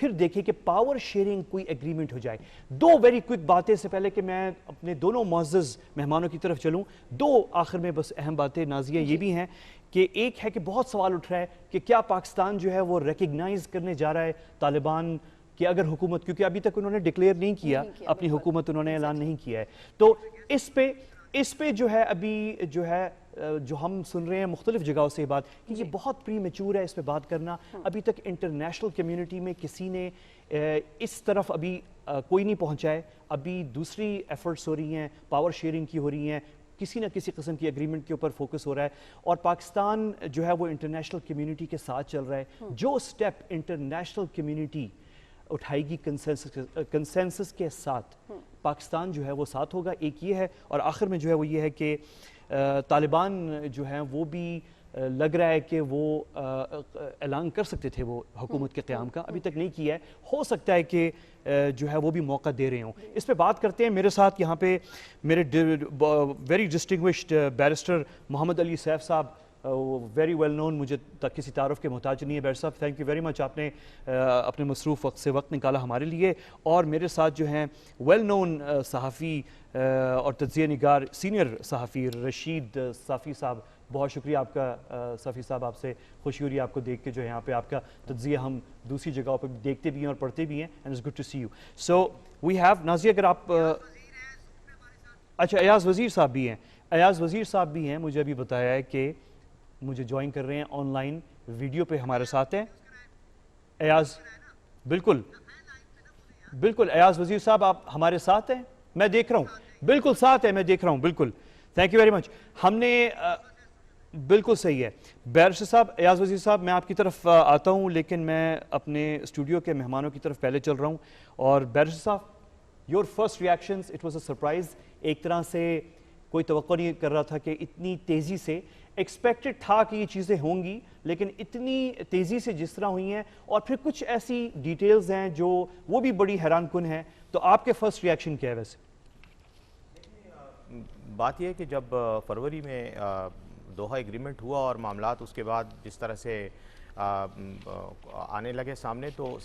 پھر دیکھیں کہ پاور شیئرنگ کوئی ایگریمنٹ ہو جائے. دو ویری کوئک باتیں سے پہلے کہ میں اپنے دونوں معزز مہمانوں کی طرف چلوں, دو آخر میں بس اہم باتیں نازیہ یہ بھی ہیں کہ ایک ہے کہ بہت سوال اٹھ رہا ہے کہ کیا پاکستان جو ہے وہ ریکگنائز کرنے جا رہا ہے طالبان کہ اگر حکومت, کیونکہ ابھی تک انہوں نے ڈکلیئر نہیں کیا اپنی حکومت, انہوں نے اعلان نہیں کیا ہے, تو اس پہ جو ہے ابھی جو ہے جو ہم سن رہے ہیں مختلف جگہوں سے بات کہ یہ بہت پری میچور ہے اس پہ بات کرنا. ابھی تک انٹرنیشنل کمیونٹی میں کسی نے اس طرف ابھی کوئی نہیں پہنچا ہے. ابھی دوسری ایفرٹس ہو رہی ہیں, پاور شیئرنگ کی ہو رہی ہیں, کسی نہ کسی قسم کی ایگریمنٹ کے اوپر فوکس ہو رہا ہے, اور پاکستان جو ہے وہ انٹرنیشنل کمیونٹی کے ساتھ چل رہا ہے. جو سٹیپ انٹرنیشنل کمیونٹی اٹھائے گی کنسنسس کے ساتھ, پاکستان جو ہے وہ ساتھ ہوگا. ایک یہ ہے, اور آخر میں جو ہے وہ یہ ہے کہ طالبان جو ہیں وہ بھی لگ رہا ہے کہ وہ اعلان کر سکتے تھے وہ حکومت کے قیام کا, ابھی تک نہیں کیا ہے. ہو سکتا ہے کہ جو ہے وہ بھی موقع دے رہے ہوں. اس پہ بات کرتے ہیں. میرے ساتھ یہاں پہ میرے ویری ڈسٹنگوشڈ بیرسٹر محمد علی سیف صاحب, ویری ویل نون, مجھے کسی تعارف کے محتاج نہیں ہے. بیرسٹر صاحب تھینک یو ویری مچ, آپ نے اپنے مصروف وقت سے وقت نکالا ہمارے لیے. اور میرے ساتھ جو ہیں ویل نون صحافی اور تجزیہ نگار سینئر صحافی رشید صافی صاحب, بہت شکریہ آپ کا صافی صاحب, آپ سے خوشی ہو رہی ہے آپ کو دیکھ کے جو یہاں پہ آپ کا تجزیہ ہم دوسری جگہوں پہ دیکھتے بھی ہیں اور پڑھتے بھی ہیں, and it's good to see you. So we have Nazia, اگر آپ اچھا ایاز وزیر صاحب بھی ہیں, ایاز وزیر صاحب بھی ہیں, مجھے ابھی بتایا ہے کہ مجھے جوائن کر رہے ہیں آن لائن ویڈیو پہ ہمارے ساتھ ہیں. ایاز بالکل بالکل, ایاز وزیر صاحب آپ ہمارے ساتھ ہیں, میں دیکھ رہا ہوں, بالکل ساتھ ہے, میں دیکھ رہا ہوں, بالکل تھینک یو ویری مچ. ہم نے بالکل صحیح ہے. بیرسٹر صاحب, ایاز وزیر صاحب, میں آپ کی طرف آتا ہوں, لیکن میں اپنے اسٹوڈیو کے مہمانوں کی طرف پہلے چل رہا ہوں. اور بیرسٹر صاحب, your first reactions, it was a surprise. ایک طرح سے کوئی توقع نہیں کر رہا تھا کہ اتنی تیزی سے, ایکسپیکٹڈ تھا کہ یہ چیزیں ہوں گی, لیکن اتنی تیزی سے جس طرح ہوئی ہیں, اور پھر کچھ ایسی ڈیٹیلز ہیں جو وہ بھی بڑی حیران کن ہیں. تو آپ کے فرسٹ ریاکشن کیا ہے ویسے؟ بات یہ ہے کہ جب فروری میں دوحہ ایگریمنٹ ہوا اور معاملات اس کے بعد جس طرح سے آنے لگے سامنے, تو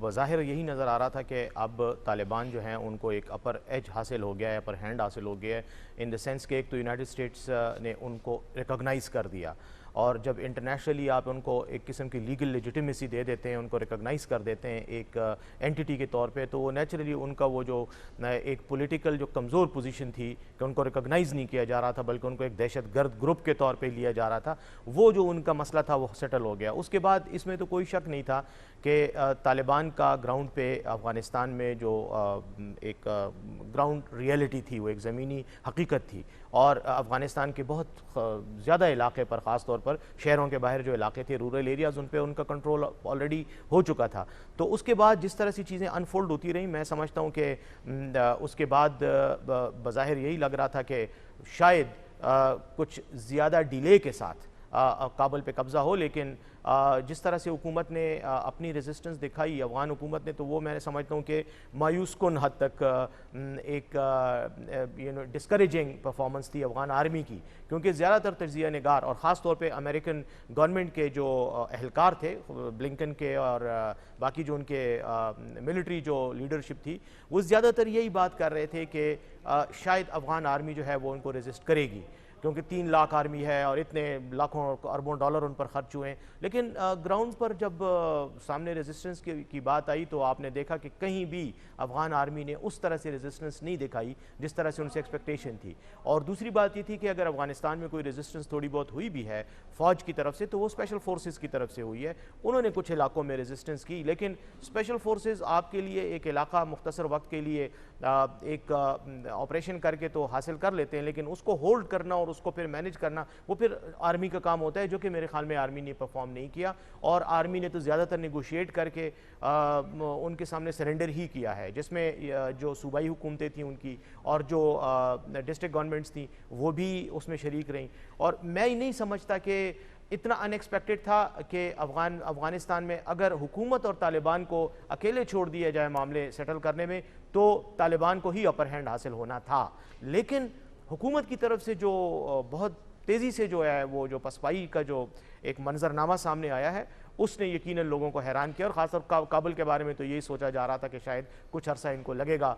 بظاہر یہی نظر آ رہا تھا کہ اب طالبان جو ہیں ان کو ایک اپر ایج حاصل ہو گیا ہے, اپر ہینڈ حاصل ہو گیا ہے, ان دا سینس کہ ایک تو یونائٹڈ اسٹیٹس نے ان کو ریکگنائز کر دیا, اور جب انٹرنیشنلی آپ ان کو ایک قسم کی لیگل لیجیٹیمیسی دے دیتے ہیں, ان کو ریکگنائز کر دیتے ہیں ایک اینٹیٹی کے طور پہ, تو وہ نیچرلی ان کا وہ جو ایک پولیٹیکل جو کمزور پوزیشن تھی کہ ان کو ریکگنائز نہیں کیا جا رہا تھا بلکہ ان کو ایک دہشت گرد گروپ کے طور پہ لیا جا رہا تھا, وہ جو ان کا مسئلہ تھا وہ سیٹل ہو گیا. اس کے بعد اس میں تو کوئی شک نہیں تھا کہ طالبان کا گراؤنڈ پہ افغانستان میں جو ایک گراؤنڈ ریئلٹی تھی, وہ ایک زمینی حقیقت تھی, اور افغانستان کے بہت زیادہ علاقے پر, خاص طور پر شہروں کے باہر جو علاقے تھے, رورل ایریاز, ان پہ ان کا کنٹرول آلریڈی ہو چکا تھا. تو اس کے بعد جس طرح سی چیزیں انفولڈ ہوتی رہیں, میں سمجھتا ہوں کہ اس کے بعد بظاہر یہی لگ رہا تھا کہ شاید کچھ زیادہ ڈیلے کے ساتھ کابل پہ قبضہ ہو, لیکن جس طرح سے حکومت نے اپنی ریزسٹنس دکھائی, افغان حکومت نے, تو وہ میں سمجھتا ہوں کہ مایوس کن حد تک ایک ڈسکریجنگ پرفارمنس تھی افغان آرمی کی, کیونکہ زیادہ تر تجزیہ نگار اور خاص طور پہ امریکن گورنمنٹ کے جو اہلکار تھے, بلنکن کے اور باقی جو ان کے ملٹری جو لیڈرشپ تھی, وہ زیادہ تر یہی بات کر رہے تھے کہ شاید افغان آرمی جو ہے وہ ان کو ریزسٹ کرے گی, کیونکہ 3 لاکھ آرمی ہے اور اتنے لاکھوں اربوں ڈالر ان پر خرچ ہوئے ہیں. لیکن گراؤنڈ پر جب سامنے ریزسٹنس کی بات آئی تو آپ نے دیکھا کہ کہیں بھی افغان آرمی نے اس طرح سے ریزسٹنس نہیں دکھائی جس طرح سے ان سے ایکسپیکٹیشن تھی. اور دوسری بات یہ تھی کہ اگر افغانستان میں کوئی ریزسٹنس تھوڑی بہت ہوئی بھی ہے فوج کی طرف سے, تو وہ اسپیشل فورسز کی طرف سے ہوئی ہے. انہوں نے کچھ علاقوں میں ریزسٹنس کی, لیکن اسپیشل فورسز آپ کے لیے ایک علاقہ مختصر وقت کے لیے ایک آپریشن کر کے تو حاصل کر لیتے ہیں, لیکن اس کو ہولڈ کرنا اور اس کو پھر مینیج کرنا وہ پھر آرمی کا کام ہوتا ہے, جو کہ میرے خیال میں آرمی نے پرفارم نہیں کیا. اور آرمی نے تو زیادہ تر نیگوشیٹ کر کے ان کے سامنے سرنڈر ہی کیا ہے, جس میں جو صوبائی حکومتیں تھیں ان کی اور جو ڈسٹرکٹ گورنمنٹس تھیں وہ بھی اس میں شریک رہیں. اور میں ہی نہیں سمجھتا کہ اتنا ان ایکسپیکٹڈ تھا کہ افغانستان میں اگر حکومت اور طالبان کو اکیلے چھوڑ دیا جائے معاملے سیٹل کرنے میں, تو طالبان کو ہی اپر ہینڈ حاصل ہونا تھا. لیکن حکومت کی طرف سے جو بہت تیزی سے جو ہے وہ جو پسپائی کا جو ایک منظرنامہ سامنے آیا ہے, اس نے یقیناً لوگوں کو حیران کیا، اور خاص طور کابل کے بارے میں تو یہی سوچا جا رہا تھا کہ شاید کچھ عرصہ ان کو لگے گا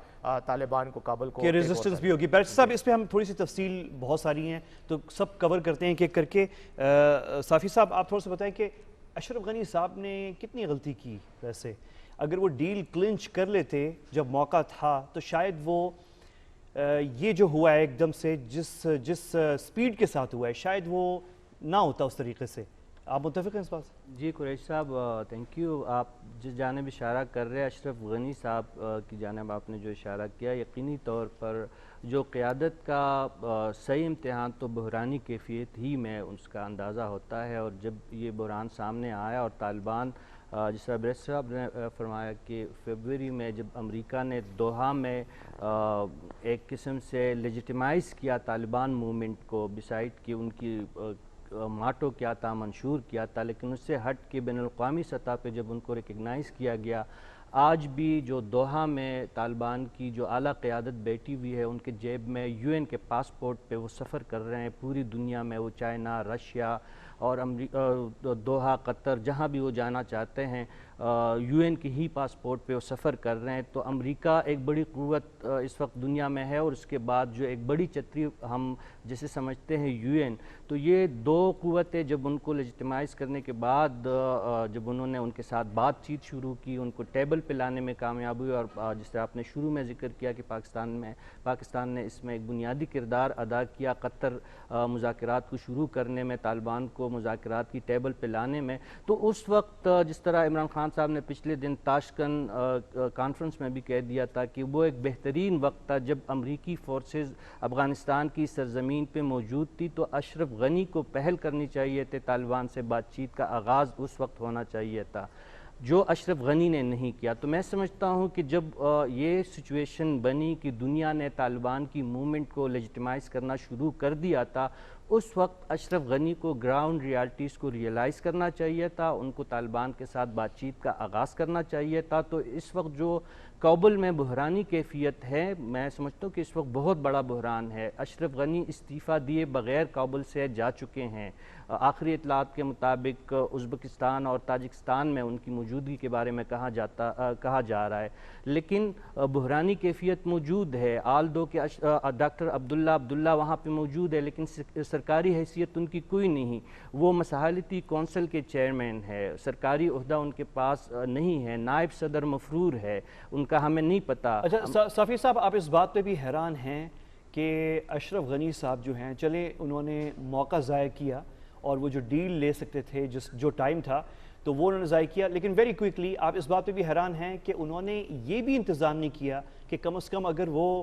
طالبان کو کابل کو کہ ریزسٹنس بھی ہوگی۔ بیرسٹر صاحب اس پہ ہم تھوڑی سی تفصیل بہت ساری ہیں تو سب کور کرتے ہیں ایک کر کے۔ صافی صاحب آپ تھوڑا سا بتائیں کہ اشرف غنی صاحب نے کتنی غلطی کی ویسے؟ اگر وہ ڈیل کلنچ کر لیتے جب موقع تھا تو شاید وہ یہ جو ہوا ہے ایک دم سے جس سپیڈ کے ساتھ ہوا ہے شاید وہ نہ ہوتا اس طریقے سے۔ آپ متفق ہیں اس بات سے؟ جی قریش صاحب تھینک یو۔ آپ جس جانب اشارہ کر رہے ہیں اشرف غنی صاحب کی جانب آپ نے جو اشارہ کیا، یقینی طور پر جو قیادت کا صحیح امتحان تو بحرانی کیفیت ہی میں اس کا اندازہ ہوتا ہے، اور جب یہ بحران سامنے آیا اور طالبان جس طرح بیرسٹر صاحب نے فرمایا کہ فیبروری میں جب امریکہ نے دوحہ میں ایک قسم سے لیجیٹیمائز کیا طالبان موومنٹ کو، بسائڈ کہ ان کی ماٹو کیا تھا، منشور کیا تھا، لیکن اس سے ہٹ کے بین الاقوامی سطح پہ جب ان کو ریکگنائز کیا گیا، آج بھی جو دوحہ میں طالبان کی جو اعلیٰ قیادت بیٹھی ہوئی ہے، ان کے جیب میں یو این کے پاسپورٹ پہ وہ سفر کر رہے ہیں پوری دنیا میں، وہ چائنا، رشیا اور دوحہ، قطر، جہاں بھی وہ جانا چاہتے ہیں یو این کی ہی پاسپورٹ پہ وہ سفر کر رہے ہیں۔ تو امریکہ ایک بڑی قوت اس وقت دنیا میں ہے، اور اس کے بعد جو ایک بڑی چھتری ہم جسے سمجھتے ہیں یو این، تو یہ دو قوتیں جب ان کو لیجیٹیمائز کرنے کے بعد جب انہوں نے ان کے ساتھ بات چیت شروع کی، ان کو ٹیبل پہ لانے میں کامیاب ہوئی، اور جس طرح آپ نے شروع میں ذکر کیا کہ پاکستان نے اس میں ایک بنیادی کردار ادا کیا، قطر مذاکرات کو شروع کرنے میں، طالبان کو مذاکرات کی ٹیبل پہ لانے میں، تو اس وقت جس طرح عمران خان صاحب نے پچھلے دن تاشکن کانفرنس میں بھی کہہ دیا تھا کہ وہ ایک بہترین وقت تھا جب امریکی فورسز افغانستان کی سرزمین پہ موجود تھی، تو اشرف غنی کو پہل کرنی چاہیے تھے، طالبان سے بات چیت کا آغاز اس وقت ہونا چاہیے تھا، جو اشرف غنی نے نہیں کیا۔ تو میں سمجھتا ہوں کہ جب یہ سچویشن بنی کہ دنیا نے طالبان کی موومنٹ کو لیجیٹیمائز کرنا شروع کر دیا تھا، اس وقت اشرف غنی کو گراؤنڈ ریالٹیز کو ریئلائز کرنا چاہیے تھا، ان کو طالبان کے ساتھ بات چیت کا آغاز کرنا چاہیے تھا۔ تو اس وقت جو کابل میں بحرانی کیفیت ہے، میں سمجھتا ہوں کہ اس وقت بہت بڑا بحران ہے۔ اشرف غنی استعفیٰ دیے بغیر کابل سے جا چکے ہیں، آخری اطلاعات کے مطابق ازبکستان اور تاجکستان میں ان کی موجودگی کے بارے میں کہا جا رہا ہے، لیکن بحرانی کیفیت موجود ہے، آلدو کہ ڈاکٹر عبداللہ وہاں پہ موجود ہے، لیکن سرکاری حیثیت ان کی کوئی نہیں، وہ مصالحتی کونسل کے چیئرمین ہے، سرکاری عہدہ ان کے پاس نہیں ہے، نائب صدر مفرور ہے، ان کا ہمیں نہیں پتہ۔ اچھا صافی صاحب، آپ اس بات پہ بھی حیران ہیں کہ اشرف غنی صاحب جو ہیں، چلے انہوں نے موقع ضائع کیا اور وہ جو ڈیل لے سکتے تھے جو ٹائم تھا تو وہ انہوں نے ضائع کیا، لیکن ویری کوئکلی آپ اس بات پہ بھی حیران ہیں کہ انہوں نے یہ بھی انتظام نہیں کیا کہ کم از کم اگر وہ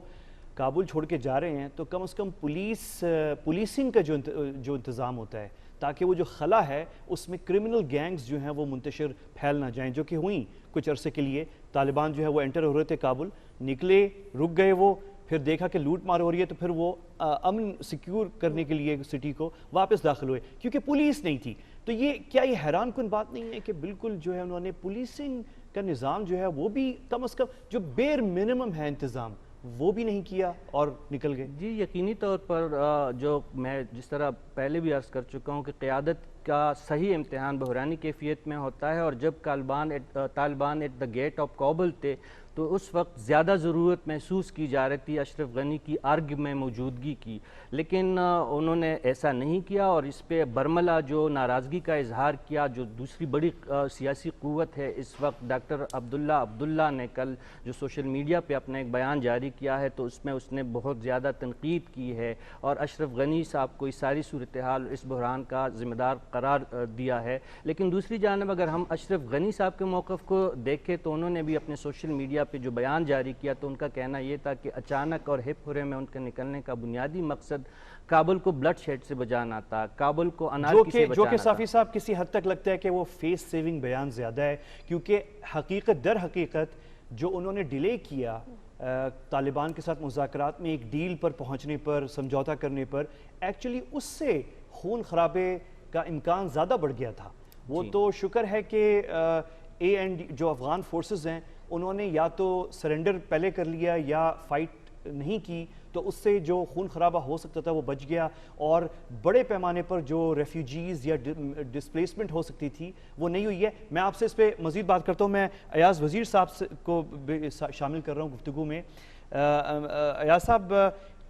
کابل چھوڑ کے جا رہے ہیں تو کم از کم پولیسنگ کا جو انتظام ہوتا ہے، تاکہ وہ جو خلا ہے اس میں کرمنل گینگز جو ہیں وہ منتشر پھیل نہ جائیں، جو کہ ہوئیں کچھ عرصے کے لیے۔ طالبان جو ہے وہ انٹر ہو رہے تھے کابل، نکلے، رک گئے، وہ پھر دیکھا کہ لوٹ مار ہو رہی ہے تو پھر وہ امن سیکیور کرنے کے لیے سٹی کو واپس داخل ہوئے کیونکہ پولیس نہیں تھی۔ تو یہ حیران کن بات نہیں ہے کہ بالکل جو ہے انہوں نے پولیسنگ کا نظام جو ہے وہ بھی کم از کم جو بیر منیمم ہے انتظام وہ بھی نہیں کیا اور نکل گئے؟ جی یقینی طور پر جو میں جس طرح پہلے بھی عرض کر چکا ہوں کہ قیادت کا صحیح امتحان بحرانی کیفیت میں ہوتا ہے، اور جب Taliban at the gate of Kabul تھے تو اس وقت زیادہ ضرورت محسوس کی جا رہی تھی اشرف غنی کی ارگ میں موجودگی کی، لیکن انہوں نے ایسا نہیں کیا، اور اس پہ برملا جو ناراضگی کا اظہار کیا، جو دوسری بڑی سیاسی قوت ہے اس وقت، ڈاکٹر عبداللہ نے کل جو سوشل میڈیا پہ اپنا ایک بیان جاری کیا ہے تو اس میں اس نے بہت زیادہ تنقید کی ہے اور اشرف غنی صاحب کو اس ساری صورتحال اس بحران کا ذمہ دار قرار دیا ہے۔ لیکن دوسری جانب اگر ہم اشرف غنی صاحب کے موقف کو دیکھیں تو انہوں نے بھی اپنے سوشل میڈیا پہ جو بیان جاری کیا تو ان کا کہنا یہ تھا کہ اچانک اور ہپ ہرے میں ان کے نکلنے کا بنیادی مقصد کابل کو بلڈ شیڈ سے بچانا تھا، کابل کو انارکی سے بچانا تھا، جو کہ صافی صاحب کسی حد تک لگتا ہے کہ وہ فیس سیونگ بیان زیادہ ہے، کیونکہ حقیقت جو انہوں نے ڈیلے کیا طالبان کے ساتھ مذاکرات میں ایک ڈیل پر پہنچنے پر، سمجھوتا کرنے پر، ایکچولی اس سے خون خرابے کا امکان زیادہ بڑھ گیا تھا۔ وہ تو شکر ہے کہ جو افغان فورسز ہیں انہوں نے یا تو سرنڈر پہلے کر لیا یا فائٹ نہیں کی تو اس سے جو خون خرابہ ہو سکتا تھا وہ بچ گیا، اور بڑے پیمانے پر جو ریفیوجیز یا ڈسپلیسمنٹ ہو سکتی تھی وہ نہیں ہوئی ہے۔ میں آپ سے اس پہ مزید بات کرتا ہوں، میں ایاز وزیر صاحب کو شامل کر رہا ہوں گفتگو میں۔ ایاز صاحب،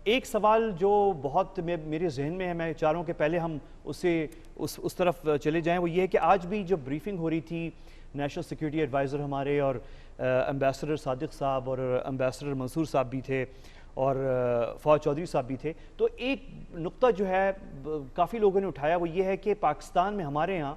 ایک سوال جو بہت میرے ذہن میں ہے، میں چاہ رہا ہوں کہ پہلے ہم اس طرف چلے جائیں، وہ یہ ہے کہ آج بھی جب بریفنگ ہو رہی تھی نیشنل سیکیورٹی ایڈوائزر ہمارے اور امبیسڈر صادق صاحب اور امبیسڈر منصور صاحب بھی تھے اور فواد چودھری صاحب بھی تھے، تو ایک نقطہ جو ہے کافی لوگوں نے اٹھایا، وہ یہ ہے کہ پاکستان میں ہمارے ہاں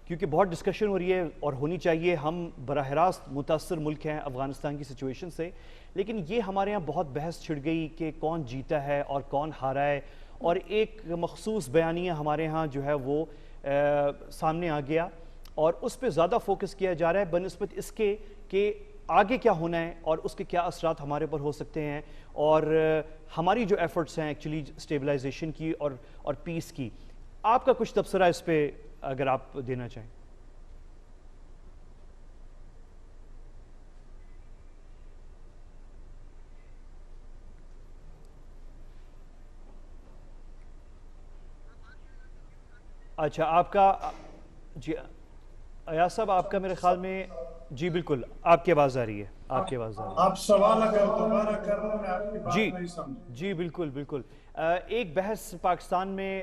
کیونکہ بہت ڈسکشن ہو رہی ہے اور ہونی چاہیے، ہم براہ راست متاثر ملک ہیں افغانستان کی سچویشن سے، لیکن یہ ہمارے ہاں بہت بحث چھڑ گئی کہ کون جیتا ہے اور کون ہارا ہے، اور ایک مخصوص بیانیہ ہمارے ہاں جو ہے وہ سامنے آ گیا اور اس پہ زیادہ فوکس کیا جا رہا ہے بنسبت اس کے کہ آگے کیا ہونا ہے اور اس کے کیا اثرات ہمارے پر ہو سکتے ہیں، اور ہماری جو ایفرٹس ہیں ایکچولی اسٹیبلائزیشن کی اور پیس کی۔ آپ کا کچھ تبصرہ اس پہ اگر آپ دینا چاہیں۔ اچھا، آپ کا جی ایاز صاحب، آپ کا میرے خیال میں جی بالکل آپ کی آواز آ رہی ہے، آپ کی آواز آ رہی ہے۔ آپ سوال اگر دوبارہ کر رہے ہیں، میں آپ کی بات نہیں سمجھ۔ جی بالکل بالکل، ایک بحث پاکستان میں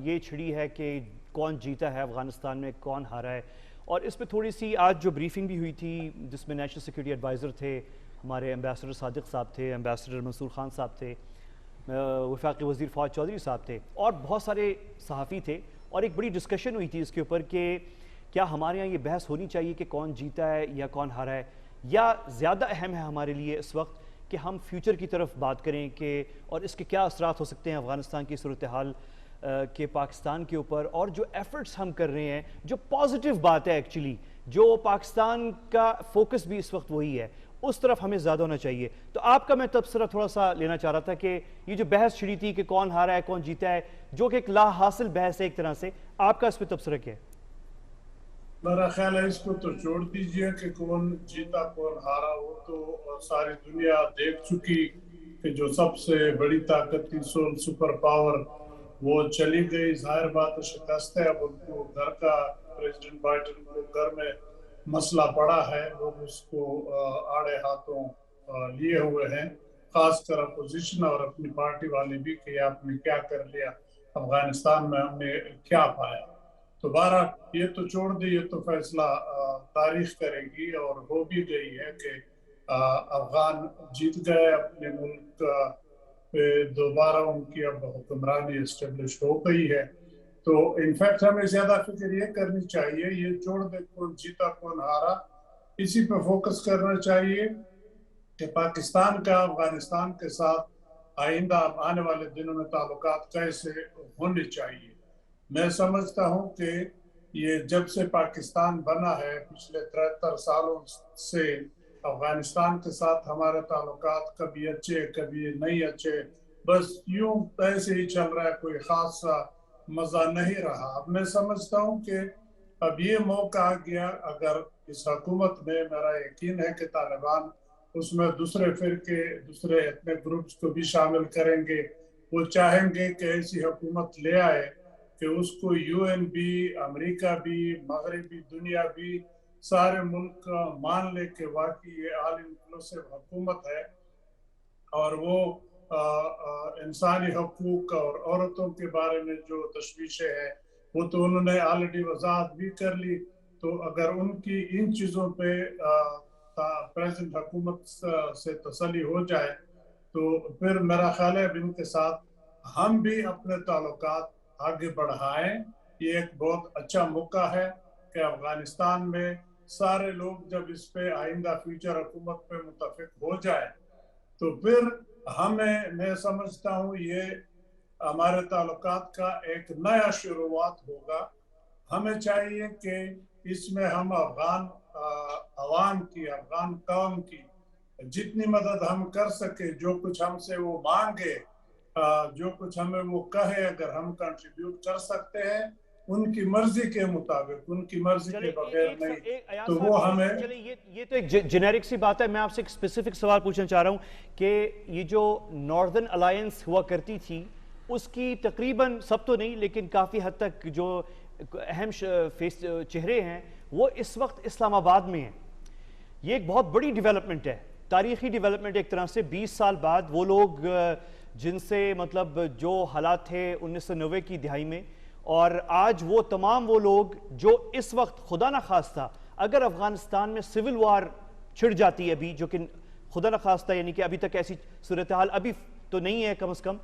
یہ چھڑی ہے کہ کون جیتا ہے افغانستان میں، کون ہارا ہے، اور اس پہ تھوڑی سی آج جو بریفنگ بھی ہوئی تھی جس میں نیشنل سیکیورٹی ایڈوائزر تھے ہمارے امبیسڈر صادق صاحب تھے، امبیسڈر منصور خان صاحب تھے، وفاقی وزیر فواد چودھری صاحب تھے اور بہت سارے صحافی تھے، اور ایک بڑی ڈسکشن ہوئی تھی اس کے اوپر کہ کیا ہمارے یہاں یہ بحث ہونی چاہیے کہ کون جیتا ہے یا کون ہارا ہے، یا زیادہ اہم ہے ہمارے لیے اس وقت کہ ہم فیوچر کی طرف بات کریں کہ اور اس کے کیا اثرات ہو سکتے ہیں افغانستان کی صورتحال کے پاکستان کے اوپر، اور جو ایفرٹس ہم کر رہے ہیں، جو پازیٹیو بات ہے ایکچولی، جو پاکستان کا فوکس بھی اس وقت وہی ہے، اس طرف ہمیں زیادہ ہونا چاہیے۔ تو آپ کا میں تبصرہ تھوڑا سا لینا چاہ رہا تھا کہ یہ جو بحث چھڑی تھی کہ کون ہارا ہے کون جیتا ہے، جو کہ ایک لا حاصل بحث ہے ایک طرح سے، آپ کا اس پہ تبصرہ کیا ہے؟ میرا خیال ہے اس کو تو چھوڑ دیجئے کہ کون جیتا کون ہارا، وہ تو ساری دنیا دیکھ چکی کہ جو سب سے بڑی طاقت تھی سپر پاور وہ چلی گئی، ظاہر بات شکست ہے۔ اب ان کو گھر کا پریزیڈنٹ بائیڈن کو گھر میں مسئلہ پڑا ہے، لوگ اس کو آڑے ہاتھوں لیے ہوئے ہیں، خاص کر اپوزیشن اور اپنی پارٹی والے بھی کہ آپ نے کیا کر لیا افغانستان میں، ہم نے کیا پایا۔ تو بہرحال یہ تو چھوڑ دے، یہ تو فیصلہ تاریخ کرے گی، اور ہو بھی گئی ہے کہ افغان جیت گئے اپنے ملک پہ، دوبارہ ان کی اب حکمرانی اسٹیبلش ہو گئی ہے۔ تو انفیکٹ ہمیں زیادہ فکر یہ کرنی چاہیے، یہ چھوڑ دے کون جیتا کون ہارا، اسی پہ فوکس کرنا چاہیے کہ پاکستان کا افغانستان کے ساتھ آئندہ آنے والے دنوں میں تعلقات کیسے ہونے چاہیے۔ میں سمجھتا ہوں کہ یہ جب سے پاکستان بنا ہے پچھلے 73 سالوں سے افغانستان کے ساتھ ہمارے تعلقات کبھی اچھے کبھی نہیں اچھے، بس یوں ایسے ہی چل رہا ہے، کوئی خاص مزہ نہیں رہا۔ اب میں سمجھتا ہوں کہ اب یہ موقع آ گیا، اگر اس حکومت میں، میرا یقین ہے کہ طالبان اس میں دوسرے فرقے دوسرے ایتھنک گروپس کو بھی شامل کریں گے، وہ چاہیں گے کہ ایسی حکومت لے آئے کہ اس کو یو این بھی، امریکہ بھی، مغربی دنیا بھی، سارے ملک مان لے کہ واقعی یہ آل انکلوسیو حکومت ہے، اور وہ انسانی حقوق اور عورتوں کے بارے میں جو تشویشیں ہیں وہ تو انہوں نے آلریڈی وضاحت بھی کر لی۔ تو اگر ان کی ان چیزوں پہ پریزنٹ حکومت سے تسلی ہو جائے تو پھر میرا خیال ہے ان کے ساتھ ہم بھی اپنے تعلقات آگے بڑھائیں۔ یہ ایک بہت اچھا موقع ہے کہ افغانستان میں سارے لوگ جب اس پہ آئندہ فیوچر حکومت پہ متفق ہو جائے تو پھر میں سمجھتا ہوں یہ ہمارے تعلقات کا ایک نیا شروعات ہوگا۔ ہمیں چاہیے کہ اس میں ہم افغان عوام کی، افغان قوم کی جتنی مدد ہم کر سکے، جو کچھ ہم سے وہ مانگے، جو کچھ ہمیں وہ کہے، اگر ہم کنٹریبیوٹ کر سکتے ہیں ان کی مرضی کے مطابق، ان کی مرضی کے بغیر نہیں، تو وہ ہمیں یہ تو ایک جنیرک سی بات ہے. میں آپ سے ایک اسپیسیفک سوال پوچھنا چاہ رہا ہوں کہ یہ جو ناردرن الائنس ہوا کرتی تھی اس کی تقریباً سب تو نہیں لیکن کافی حد تک جو اہم چہرے ہیں وہ اس وقت اسلام آباد میں ہیں. یہ ایک بہت بڑی ڈیولپمنٹ ہے، تاریخی ڈیولپمنٹ ایک طرح سے. 20 سال بعد وہ لوگ جن سے مطلب جو حالات تھے 1990 کی دہائی میں، اور آج وہ تمام وہ لوگ جو اس وقت خدا نخواستہ اگر افغانستان میں سول وار چھڑ جاتی ہے ابھی، جو کہ خدا نخواستہ یعنی کہ ابھی تک ایسی صورتحال ابھی تو نہیں ہے کم از کم،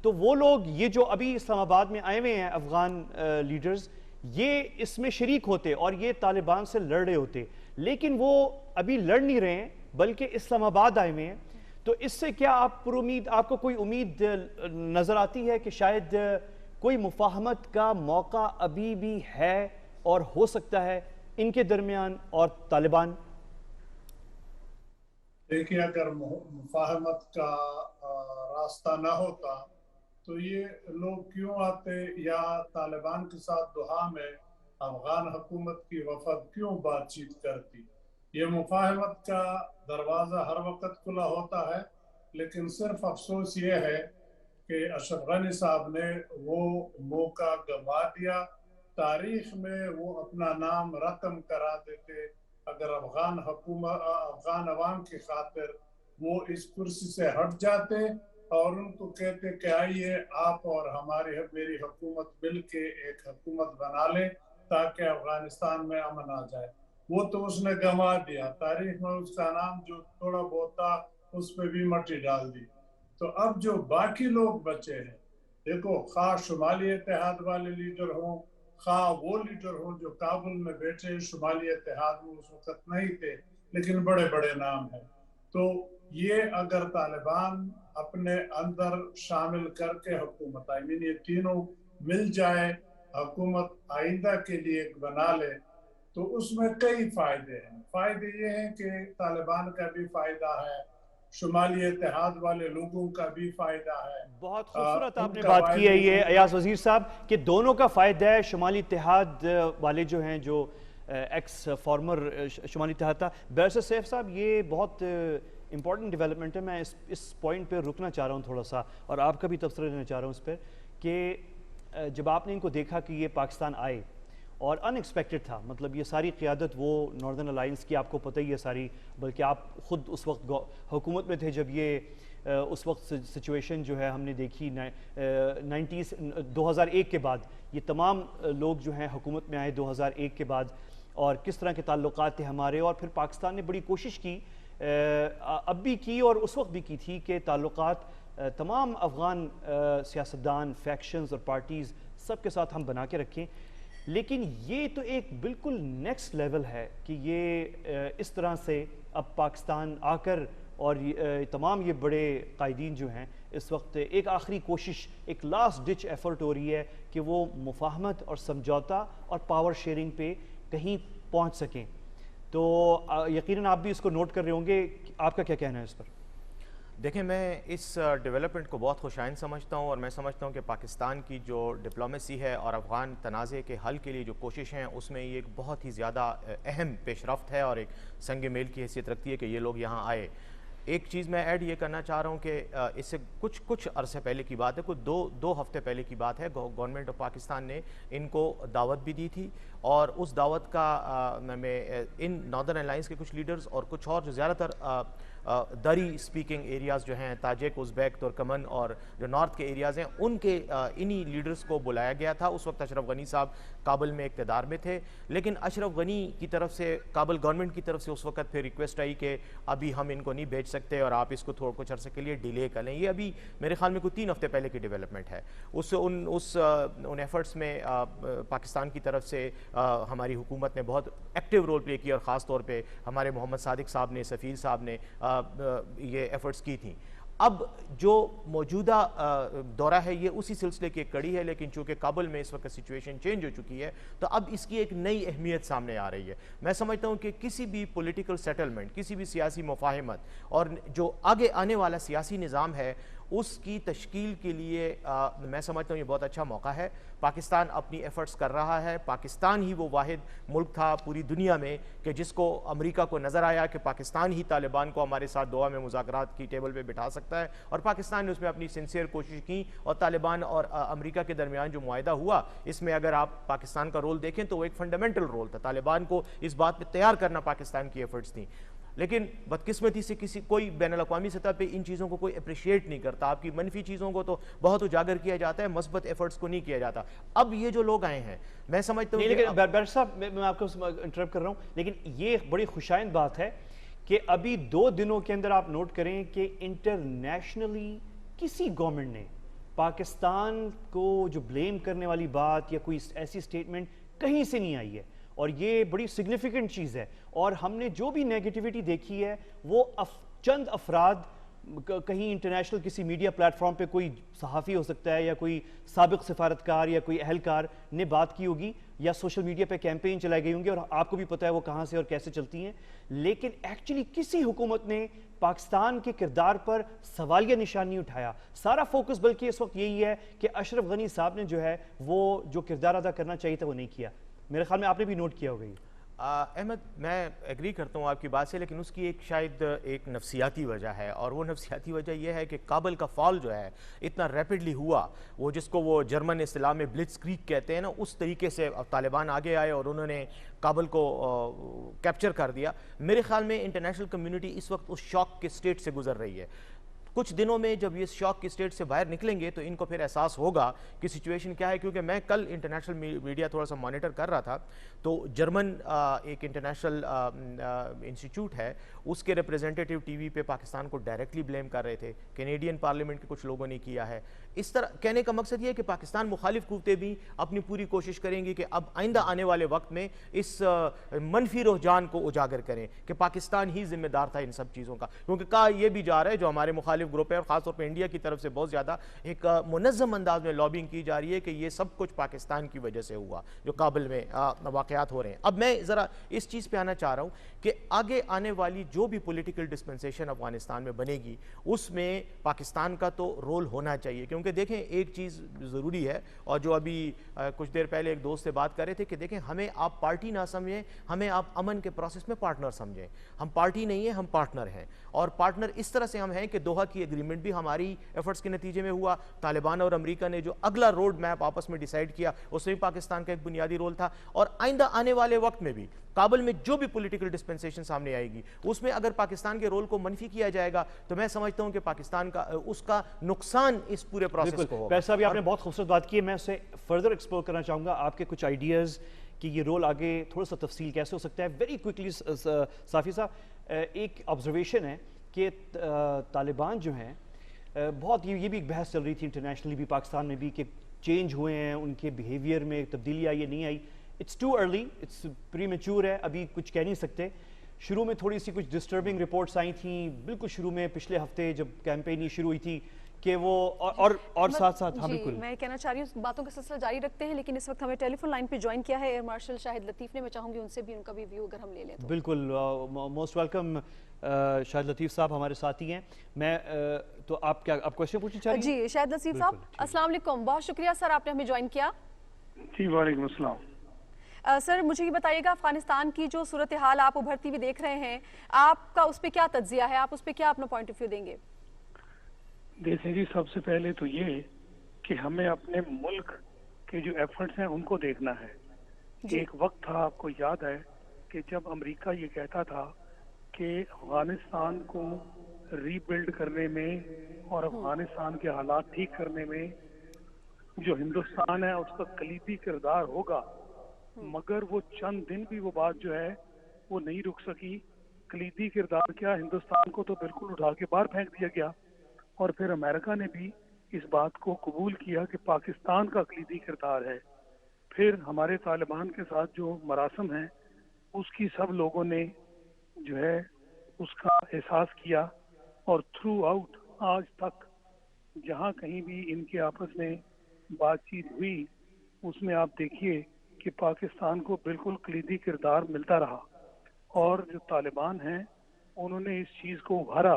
تو وہ لوگ یہ جو ابھی اسلام آباد میں آئے ہوئے ہیں افغان لیڈرز، یہ اس میں شریک ہوتے اور یہ طالبان سے لڑ رہے ہوتے، لیکن وہ ابھی لڑ نہیں رہے ہیں بلکہ اسلام آباد آئے ہوئے ہیں. تو اس سے کیا آپ کو کوئی امید نظر آتی ہے کہ شاید کوئی مفاہمت کا موقع ابھی بھی ہے اور ہو سکتا ہے ان کے درمیان اور طالبان؟ دیکھیں، اگر مفاہمت کا راستہ نہ ہوتا تو یہ لوگ کیوں آتے، یا طالبان کے ساتھ دوحہ میں افغان حکومت کی وفد کیوں بات چیت کرتی؟ یہ مفاہمت کا دروازہ ہر وقت کھلا ہوتا ہے، لیکن صرف افسوس یہ ہے کہ اشرف غنی صاحب نے وہ موقع گنوا دیا. تاریخ میں وہ اپنا نام رقم کرا دیتے اگر افغان عوام کی خاطر وہ اس کرسی سے ہٹ جاتے اور ان کو کہتے کہ آئیے آپ اور میری حکومت مل کے ایک حکومت بنا لیں تاکہ افغانستان میں امن آ جائے. وہ تو اس نے گنوا دیا. تاریخ میں اس کا نام جو تھوڑا بہت تھا اس پہ بھی مٹی ڈال دی. تو اب جو باقی لوگ بچے ہیں، دیکھو، خواہ شمالی اتحاد والے لیڈر ہوں، خواہ وہ لیڈر ہوں جو کابل میں بیٹھے شمالی اتحاد میں اس وقت نہیں تھے لیکن بڑے بڑے نام ہیں، تو یہ اگر طالبان اپنے اندر شامل کر کے حکومت یہ تینوں مل جائے، حکومت آئندہ کے لیے ایک بنا لے، تو اس میں کئی فائدے ہیں. فائدے یہ ہیں کہ طالبان کا بھی فائدہ ہے، شمالی اتحاد والے لوگوں کا بھی فائدہ ہے. بہت خوبصورت آپ نے بات کی ہے یہ ایاز وزیر صاحب کہ دونوں کا فائدہ ہے. شمالی اتحاد والے جو ہیں، جو ایکس فارمر شمالی اتحاد تھا. بیرسٹر سیف صاحب، یہ بہت امپورٹنٹ ڈیولپمنٹ ہے. میں اس پوائنٹ پہ رکنا چاہ رہا ہوں تھوڑا سا، اور آپ کا بھی تبصرہ لینا چاہ رہا ہوں اس پہ، کہ جب آپ نے ان کو دیکھا کہ یہ پاکستان آئے اور ان ایکسپیکٹڈ تھا، مطلب یہ ساری قیادت وہ ناردرن الائنس کی آپ کو پتہ ہی ہے ساری، بلکہ آپ خود اس وقت حکومت میں تھے جب یہ اس وقت سچویشن جو ہے ہم نے دیکھی 2001 کے بعد، یہ تمام لوگ جو ہیں حکومت میں آئے 2001 کے بعد، اور کس طرح کے تعلقات تھے ہمارے. اور پھر پاکستان نے بڑی کوشش کی، اب بھی کی اور اس وقت بھی کی تھی، کہ تعلقات تمام افغان سیاستدان، فیکشنز اور پارٹیز سب کے ساتھ ہم بنا کے رکھیں. لیکن یہ تو ایک بالکل نیکسٹ لیول ہے کہ یہ اس طرح سے اب پاکستان آ کر، اور تمام یہ بڑے قائدین جو ہیں اس وقت ایک آخری کوشش، ایک لاسٹ ڈچ ایفرٹ ہو رہی ہے کہ وہ مفاہمت اور سمجھوتا اور پاور شیئرنگ پہ کہیں پہنچ سکیں. تو یقیناً آپ بھی اس کو نوٹ کر رہے ہوں گے. آپ کا کیا کہنا ہے اس پر؟ دیکھیں، میں اس ڈیولپمنٹ کو بہت خوشائند سمجھتا ہوں، اور میں سمجھتا ہوں کہ پاکستان کی جو ڈپلومیسی ہے اور افغان تنازع کے حل کے لیے جو کوشش ہیں، اس میں یہ ایک بہت ہی زیادہ اہم پیش رفت ہے اور ایک سنگ میل کی حیثیت رکھتی ہے کہ یہ لوگ یہاں آئے. ایک چیز میں ایڈ یہ کرنا چاہ رہا ہوں کہ اس سے کچھ عرصے پہلے کی بات ہے، کچھ دو ہفتے پہلے کی بات ہے، گورنمنٹ آف پاکستان نے ان کو دعوت بھی دی تھی، اور اس دعوت کا میں ان ناردرن الائنس کے کچھ لیڈرز اور کچھ اور جو زیادہ تر دری سپیکنگ ایریاز جو ہیں، تاجک، ازبیک، ترکمن اور جو نارتھ کے ایریاز ہیں، ان کے انہی لیڈرز کو بلایا گیا تھا. اس وقت اشرف غنی صاحب کابل میں اقتدار میں تھے، لیکن اشرف غنی کی طرف سے، کابل گورنمنٹ کی طرف سے اس وقت پھر ریکویسٹ آئی کہ ابھی ہم ان کو نہیں بھیج سکتے اور آپ اس کو کچھ عرصے کے لیے ڈیلے کر لیں. یہ ابھی میرے خیال میں کوئی 3 ہفتے پہلے کی ڈیولپمنٹ ہے. ان ایفرٹس میں پاکستان کی طرف سے ہماری حکومت نے بہت ایکٹیو رول پلے کیا، اور خاص طور پہ ہمارے محمد صادق صاحب نے، سفیر صاحب نے یہ ایفرٹس کی تھیں. اب جو موجودہ دورہ ہے یہ اسی سلسلے کی ایک کڑی ہے، لیکن چونکہ کابل میں اس وقت سچویشن چینج ہو چکی ہے تو اب اس کی ایک نئی اہمیت سامنے آ رہی ہے. میں سمجھتا ہوں کہ کسی بھی پولیٹیکل سیٹلمنٹ، کسی بھی سیاسی مفاہمت اور جو آگے آنے والا سیاسی نظام ہے، اس کی تشکیل کے لیے میں سمجھتا ہوں یہ بہت اچھا موقع ہے. پاکستان اپنی ایفرٹس کر رہا ہے. پاکستان ہی وہ واحد ملک تھا پوری دنیا میں کہ جس کو امریکہ کو نظر آیا کہ پاکستان ہی طالبان کو ہمارے ساتھ دوحہ میں مذاکرات کی ٹیبل پہ بٹھا سکتا ہے, اور پاکستان نے اس میں اپنی سنسیئر کوشش کی, اور طالبان اور امریکہ کے درمیان جو معاہدہ ہوا اس میں اگر آپ پاکستان کا رول دیکھیں تو وہ ایک فنڈامنٹل رول تھا. طالبان کو اس بات پہ تیار کرنا پاکستان کی ایفرٹس تھیں, لیکن بدقسمتی سے کوئی بین الاقوامی سطح پہ ان چیزوں کو کوئی اپریشیٹ نہیں کرتا. آپ کی منفی چیزوں کو تو بہت اجاگر کیا جاتا ہے, مثبت ایفرٹس کو نہیں کیا جاتا. اب یہ جو لوگ آئے ہیں میں سمجھتا ہوں, لیکن بیرر صاحب میں آپ کو انٹرپٹ کر رہا ہوں, لیکن یہ بڑی خوشائند بات ہے کہ ابھی 2 دنوں کے اندر آپ نوٹ کریں کہ انٹرنیشنلی کسی گورنمنٹ نے پاکستان کو جو بلیم کرنے والی بات یا کوئی ایسی سٹیٹمنٹ کہیں سے نہیں آئی ہے, اور یہ بڑی سگنیفیکنٹ چیز ہے. اور ہم نے جو بھی نیگیٹیوٹی دیکھی ہے وہ چند افراد, کہیں انٹرنیشنل کسی میڈیا پلیٹ فارم پہ کوئی صحافی ہو سکتا ہے یا کوئی سابق سفارتکار یا کوئی اہلکار نے بات کی ہوگی, یا سوشل میڈیا پہ کیمپین چلائے گئی ہوں گے, اور آپ کو بھی پتہ ہے وہ کہاں سے اور کیسے چلتی ہیں. لیکن ایکچولی کسی حکومت نے پاکستان کے کردار پر سوالیہ نشان نہیں اٹھایا. سارا فوکس بلکہ اس وقت یہی ہے کہ اشرف غنی صاحب نے جو ہے وہ جو کردار ادا کرنا چاہیے تھا وہ نہیں کیا. میرے خیال میں آپ نے بھی نوٹ کیا ہوگا. احمد, میں ایگری کرتا ہوں آپ کی بات سے, لیکن اس کی شاید ایک نفسیاتی وجہ ہے, اور وہ نفسیاتی وجہ یہ ہے کہ کابل کا فال جو ہے اتنا ریپڈلی ہوا, وہ جس کو وہ جرمن اصطلاح میں بلٹس کریگ کہتے ہیں نا, اس طریقے سے طالبان آگے آئے اور انہوں نے کابل کو کیپچر کر دیا. میرے خیال میں انٹرنیشنل کمیونٹی اس وقت اس شاک کے سٹیٹ سے گزر رہی ہے. کچھ دنوں میں جب یہ شاک کی سٹیٹ سے باہر نکلیں گے تو ان کو پھر احساس ہوگا کہ سچویشن کیا ہے. کیونکہ میں کل انٹرنیشنل میڈیا تھوڑا سا مانیٹر کر رہا تھا, تو جرمن ایک انٹرنیشنل انسٹیٹیوٹ ہے, اس کے ریپریزنٹیٹیو ٹی وی پہ پاکستان کو ڈائریکٹلی بلیم کر رہے تھے. کینیڈین پارلیمنٹ کے کچھ لوگوں نے کیا ہے. اس طرح کہنے کا مقصد یہ ہے کہ پاکستان مخالف قوتیں بھی اپنی پوری کوشش کریں گی کہ اب آئندہ آنے والے وقت میں اس منفی رجحان کو اجاگر کریں کہ پاکستان ہی ذمہ دار تھا ان سب چیزوں کا. کیونکہ کہا یہ بھی جا رہا ہے, جو ہمارے مخالف گروپ ہے اور خاص طور پہ انڈیا کی طرف سے بہت زیادہ ایک منظم انداز میں لابنگ کی جا رہی ہے کہ یہ سب کچھ پاکستان کی وجہ سے ہوا جو کابل میں واقعات ہو رہے ہیں. اب میں ذرا اس چیز پہ آنا چاہ رہا ہوں کہ آگے آنے والی جو بھی پولیٹیکل ڈسپنسیشن افغانستان میں بنے گی اس میں پاکستان کا تو رول ہونا چاہیے. کیونکہ دیکھیں ایک چیز ضروری ہے, اور جو ابھی کچھ دیر پہلے ایک دوست سے بات کر رہے تھے کہ دیکھیں ہمیں آپ پارٹی نہ سمجھیں, ہمیں آپ امن کے پروسیس میں پارٹنر سمجھیں. ہم پارٹی نہیں ہیں, ہم پارٹنر ہیں, اور پارٹنر اس طرح سے ہم ہیں کہ دوحہ کی ایگریمنٹ بھی ہماری ایفرٹس کے نتیجے میں ہوا. طالبان اور امریکہ نے جو اگلا روڈ میپ آپس میں ڈیسائیڈ کیا اس میں بھی پاکستان کا ایک بنیادی رول تھا. اور آئندہ آنے والے وقت میں بھی کابل میں جو بھی پولیٹیکل ڈسپنسیشن سامنے آئے گی اس میں اگر پاکستان کے رول کو منفی کیا جائے گا تو میں سمجھتا ہوں کہ پاکستان کا اس کا نقصان اس پورے پروسیس کو ہوگا. پیسہ بھی آپ نے بہت خوبصورت بات کی ہے, میں اسے فردر ایکسپلور کرنا چاہوں گا. آپ کے کچھ آئیڈیاز کہ یہ رول آگے تھوڑا سا تفصیل کیسے ہو سکتا ہے. ویری کوئکلی صافی صاحب, ایک آبزرویشن ہے کہ طالبان جو ہیں بہت, یہ بھی ایک بحث چل رہی تھی انٹرنیشنلی بھی پاکستان میں بھی کہ چینج ہوئے ہیں, ان کے بیہیویئر میں تبدیلی آئی ہے نہیں آئی. It's too early, it's premature ہے, ابھی کچھ کہہ نہیں سکتے. شروع میں تھوڑی سی کچھ ڈسٹربنگ رپورٹس آئی تھیں بالکل شروع میں, پچھلے ہفتے جب کیمپین یہ شروع ہوئی تھی کہ وہ اور ساتھ ساتھ ہاں بالکل میں کہنا چاہ رہی ہوں باتوں کا سلسلہ جاری رکھتے ہیں, لیکن اس وقت ہمیں ٹیلی فون لائن پہ جوائن کیا ہے ایئر مارشل شاہد لطیف نے. میں چاہوں گی ان سے بھی ان کا بھی ویو اگر ہم لے لیں تو. بالکل, موسٹ ویلکم شاہد لطیف صاحب ہمارے ساتھی ہیں. میں تو آپ کیا آپ کوشچن پوچھنا چاہ رہی ہیں؟ جی شاہد لطیف صاحب السلام علیکم, بہت شکریہ سر آپ نے ہمیں جوائن کیا. جی وعلیکم السلام. سر مجھے یہ بتائیے گا افغانستان کی جو صورتحال آپ ابھرتی ہوئی دیکھ رہے ہیں, آپ کا اس پہ کیا تجزیہ ہے, آپ اس پہ کیا اپنا پوائنٹ آف ویو دیں گے؟ دیکھیں جی, سب سے پہلے تو یہ کہ ہمیں اپنے ملک کے جو ایفرٹس ہیں ان کو دیکھنا ہے. ایک وقت تھا, آپ کو یاد ہے, کہ جب امریکہ یہ کہتا تھا کہ افغانستان کو ری بلڈ کرنے میں اور افغانستان کے حالات ٹھیک کرنے میں جو ہندوستان ہے اس کا کلیدی کردار ہوگا, مگر وہ چند دن بھی وہ بات جو ہے وہ نہیں رک سکی. کلیدی کردار کیا, ہندوستان کو تو بالکل اٹھا کے باہر پھینک دیا گیا, اور پھر امریکہ نے بھی اس بات کو قبول کیا کہ پاکستان کا کلیدی کردار ہے. پھر ہمارے طالبان کے ساتھ جو مراسم ہیں اس کی سب لوگوں نے جو ہے اس کا احساس کیا, اور تھرو آؤٹ آج تک جہاں کہیں بھی ان کے آپس میں بات چیت ہوئی اس میں آپ دیکھیے کہ پاکستان کو بالکل کلیدی کردار ملتا رہا. اور جو طالبان ہیں انہوں نے اس چیز کو ابھارا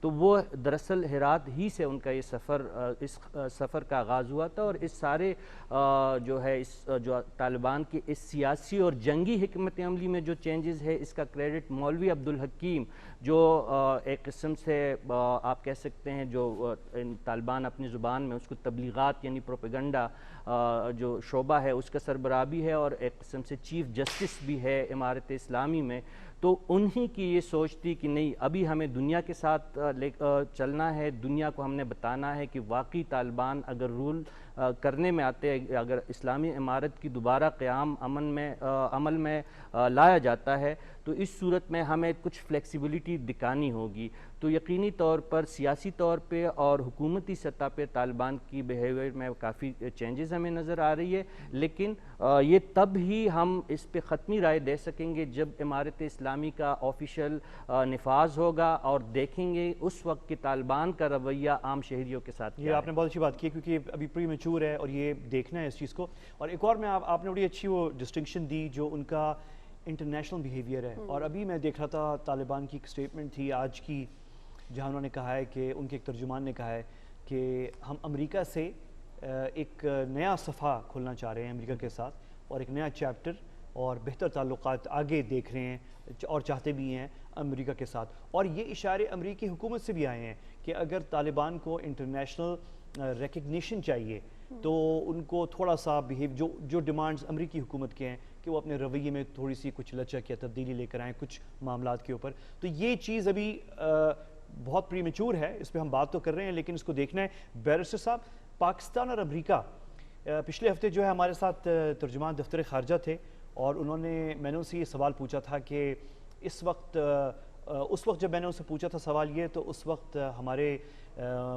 تو وہ دراصل ہرات ہی سے ان کا یہ اس سفر کا آغاز ہوا تھا، اور اس سارے جو ہے جو طالبان کی اس سیاسی اور جنگی حکمت عملی میں جو چینجز ہے، اس کا کریڈٹ مولوی عبدالحکیم، جو ایک قسم سے آپ کہہ سکتے ہیں جو طالبان اپنی زبان میں اس کو تبلیغات یعنی پروپیگنڈا جو شعبہ ہے اس کا سربراہ بھی ہے، اور ایک قسم سے چیف جسٹس بھی ہے امارت اسلامی میں. تو انہی کی یہ سوچ تھی کہ نہیں، ابھی ہمیں دنیا کے ساتھ چلنا ہے، دنیا کو ہم نے بتانا ہے کہ واقعی طالبان اگر رول کرنے میں آتے ہیں، اگر اسلامی امارت کی دوبارہ قیام عمل میں لایا جاتا ہے تو اس صورت میں ہمیں کچھ فلیکسیبلٹی دکھانی ہوگی. تو یقینی طور پر سیاسی طور پہ اور حکومتی سطح پہ طالبان کی بیہیویئر میں کافی چینجز ہمیں نظر آ رہی ہے، لیکن یہ تب ہی ہم اس پہ ختمی رائے دے سکیں گے جب امارت اسلامی کا آفیشیل نفاذ ہوگا، اور دیکھیں گے اس وقت کہ طالبان کا رویہ عام شہریوں کے ساتھ یہ آپ نے بہت اچھی بات کی، کیونکہ ابھی پری میچور ہے اور یہ دیکھنا ہے اس چیز کو. اور ایک اور میں آپ نے بڑی اچھی وہ ڈسٹنکشن دی جو ان کا انٹرنیشنل بیہیویئر ہے. اور ابھی میں دیکھ رہا تھا طالبان کی ایک سٹیٹمنٹ تھی آج کی، جہاں انہوں نے کہا ہے کہ ان کے ایک ترجمان نے کہا ہے کہ ہم امریکہ سے ایک نیا صفحہ کھولنا چاہ رہے ہیں امریکہ کے ساتھ، اور ایک نیا چیپٹر اور بہتر تعلقات آگے دیکھ رہے ہیں اور چاہتے بھی ہیں امریکہ کے ساتھ. اور یہ اشارے امریکی حکومت سے بھی آئے ہیں کہ اگر طالبان کو انٹرنیشنل ریکگنیشن چاہیے تو ان کو تھوڑا سا جو ڈیمانڈز امریکی حکومت کے ہیں کہ وہ اپنے رویے میں تھوڑی سی کچھ لچک یا تبدیلی لے کر آئیں کچھ معاملات کے اوپر. تو یہ چیز ابھی بہت پری میچور ہے، اس پہ ہم بات تو کر رہے ہیں لیکن اس کو دیکھنا ہے. بیرسٹر صاحب، پاکستان اور امریکہ پچھلے ہفتے جو ہے ہمارے ساتھ ترجمان دفتر خارجہ تھے، اور میں نے ان سے یہ سوال پوچھا تھا کہ اس وقت جب میں نے ان سے پوچھا تھا سوال یہ، تو اس وقت ہمارے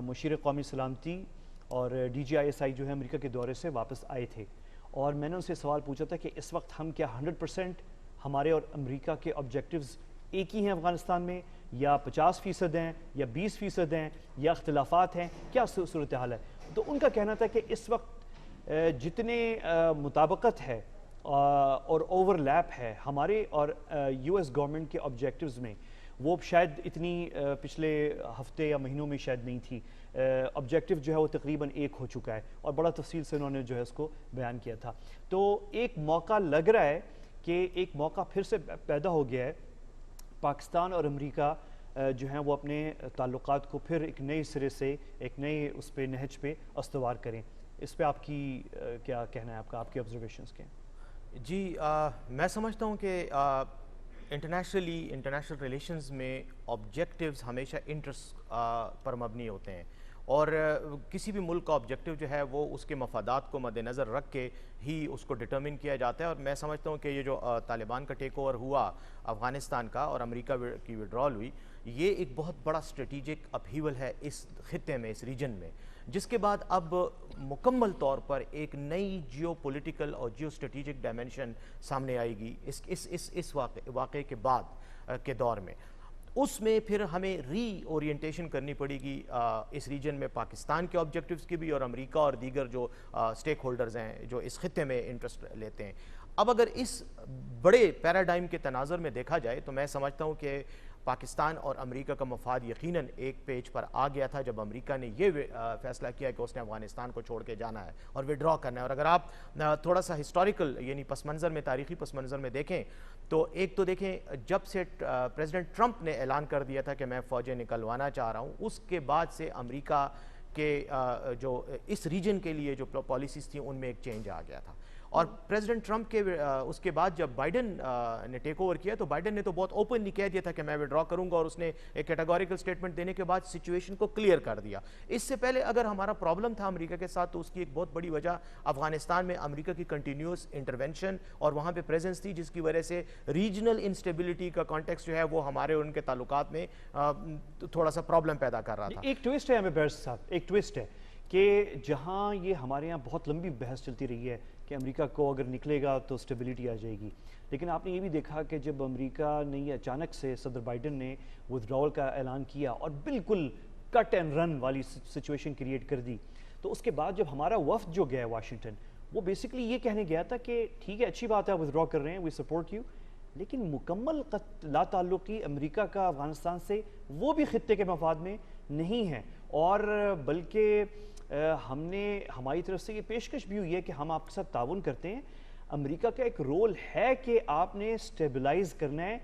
مشیر قومی سلامتی اور DGISI جو ہے امریکہ کے دورے سے واپس آئے تھے، اور میں نے ان سے سوال پوچھا تھا کہ اس وقت ہم کیا 100% ہمارے اور امریکہ کے آبجیکٹیوز ایک ہی ہیں افغانستان میں، یا 50% ہیں، یا 20% ہیں، یا اختلافات ہیں، کیا صورتحال ہے؟ تو ان کا کہنا تھا کہ اس وقت جتنے مطابقت ہے اور اوور لیپ ہے ہمارے اور US گورنمنٹ کے آبجیکٹیوز میں، وہ شاید اتنی پچھلے ہفتے یا مہینوں میں شاید نہیں تھی. آبجیکٹیو جو ہے وہ تقریباً ایک ہو چکا ہے، اور بڑا تفصیل سے انہوں نے جو ہے اس کو بیان کیا تھا. تو ایک موقع لگ رہا ہے کہ ایک موقع پھر سے پیدا ہو گیا ہے، پاکستان اور امریکہ جو ہیں وہ اپنے تعلقات کو پھر ایک نئے سرے سے ایک نئے اس پہ نہج پہ استوار کریں. اس پہ آپ کی کیا کہنا ہے، آپ کے آبزرویشنز کے؟ جی میں سمجھتا ہوں کہ انٹرنیشنل ریلیشنز میں آبجیکٹیوز ہمیشہ انٹرسٹ پر مبنی ہوتے ہیں، اور کسی بھی ملک کا آبجیکٹیو جو ہے وہ اس کے مفادات کو مد نظر رکھ کے ہی اس کو ڈٹرمن کیا جاتا ہے. اور میں سمجھتا ہوں کہ یہ جو طالبان کا ٹیک اوور ہوا افغانستان کا اور امریکہ کی وڈرال ہوئی، یہ ایک بہت بڑا اسٹریٹجک اپہیول ہے اس خطے میں، اس ریجن میں، جس کے بعد اب مکمل طور پر ایک نئی جیو پولیٹیکل اور جیو اسٹریٹجک ڈائمنشن سامنے آئے گی اس واقعے کے بعد کے دور میں. اس میں پھر ہمیں ری اورینٹیشن کرنی پڑے گی اس ریجن میں پاکستان کے آبجیکٹیوز کی بھی، اور امریکہ اور دیگر جو سٹیک ہولڈرز ہیں جو اس خطے میں انٹرسٹ لیتے ہیں. اب اگر اس بڑے پیراڈائم کے تناظر میں دیکھا جائے تو میں سمجھتا ہوں کہ پاکستان اور امریکہ کا مفاد یقیناً ایک پیج پر آ گیا تھا جب امریکہ نے یہ فیصلہ کیا کہ اس نے افغانستان کو چھوڑ کے جانا ہے اور وڈرا کرنا ہے. اور اگر آپ تھوڑا سا ہسٹوریکل یعنی پس منظر میں، تاریخی پس منظر میں دیکھیں تو ایک تو دیکھیں جب سے پریزیڈنٹ ٹرمپ نے اعلان کر دیا تھا کہ میں فوجیں نکلوانا چاہ رہا ہوں، اس کے بعد سے امریکہ کے جو اس ریجن کے لیے جو پالیسیز تھیں ان میں ایک چینج آ گیا تھا. اور پریزیڈنٹ ٹرمپ کے اس کے بعد جب بائیڈن نے ٹیک اوور کیا تو بائیڈن نے تو بہت اوپنلی کہہ دیا تھا کہ میں وڈرا کروں گا، اور اس نے ایک کیٹیگوریکل سٹیٹمنٹ دینے کے بعد سچویشن کو کلیئر کر دیا. اس سے پہلے اگر ہمارا پرابلم تھا امریکہ کے ساتھ تو اس کی ایک بہت بڑی وجہ افغانستان میں امریکہ کی کنٹینیوس انٹرونشن اور وہاں پہ پریزنس تھی، جس کی وجہ سے ریجنل انسٹیبلٹی کا کانٹیکسٹ جو ہے وہ ہمارے اور ان کے تعلقات میں تھوڑا سا پرابلم پیدا کر رہا تھا. ایک ٹویسٹ ہے ہمیں بیرسٹر صاحب، ایک ٹویسٹ ہے کہ جہاں یہ ہمارے یہاں بہت لمبی بحث چلتی رہی ہے کہ امریکہ کو اگر نکلے گا تو اسٹیبلٹی آ جائے گی، لیکن آپ نے یہ بھی دیکھا کہ جب امریکہ نے یہ اچانک سے صدر بائیڈن نے ودراول کا اعلان کیا اور بالکل کٹ اینڈ رن والی سچویشن کریٹ کر دی، تو اس کے بعد جب ہمارا وفد جو گیا واشنگٹن وہ بیسکلی یہ کہنے گیا تھا کہ ٹھیک ہے، اچھی بات ہے ودرا کر رہے ہیں، وی سپورٹ یو، لیکن مکمل لا تعلقی امریکہ کا افغانستان سے وہ بھی خطے کے مفاد میں نہیں ہے، اور بلکہ ہماری طرف سے یہ پیشکش بھی ہوئی ہے کہ ہم آپ کے ساتھ تعاون کرتے ہیں۔ امریکہ کا ایک رول ہے کہ آپ نے سٹیبلائز کرنا ہے،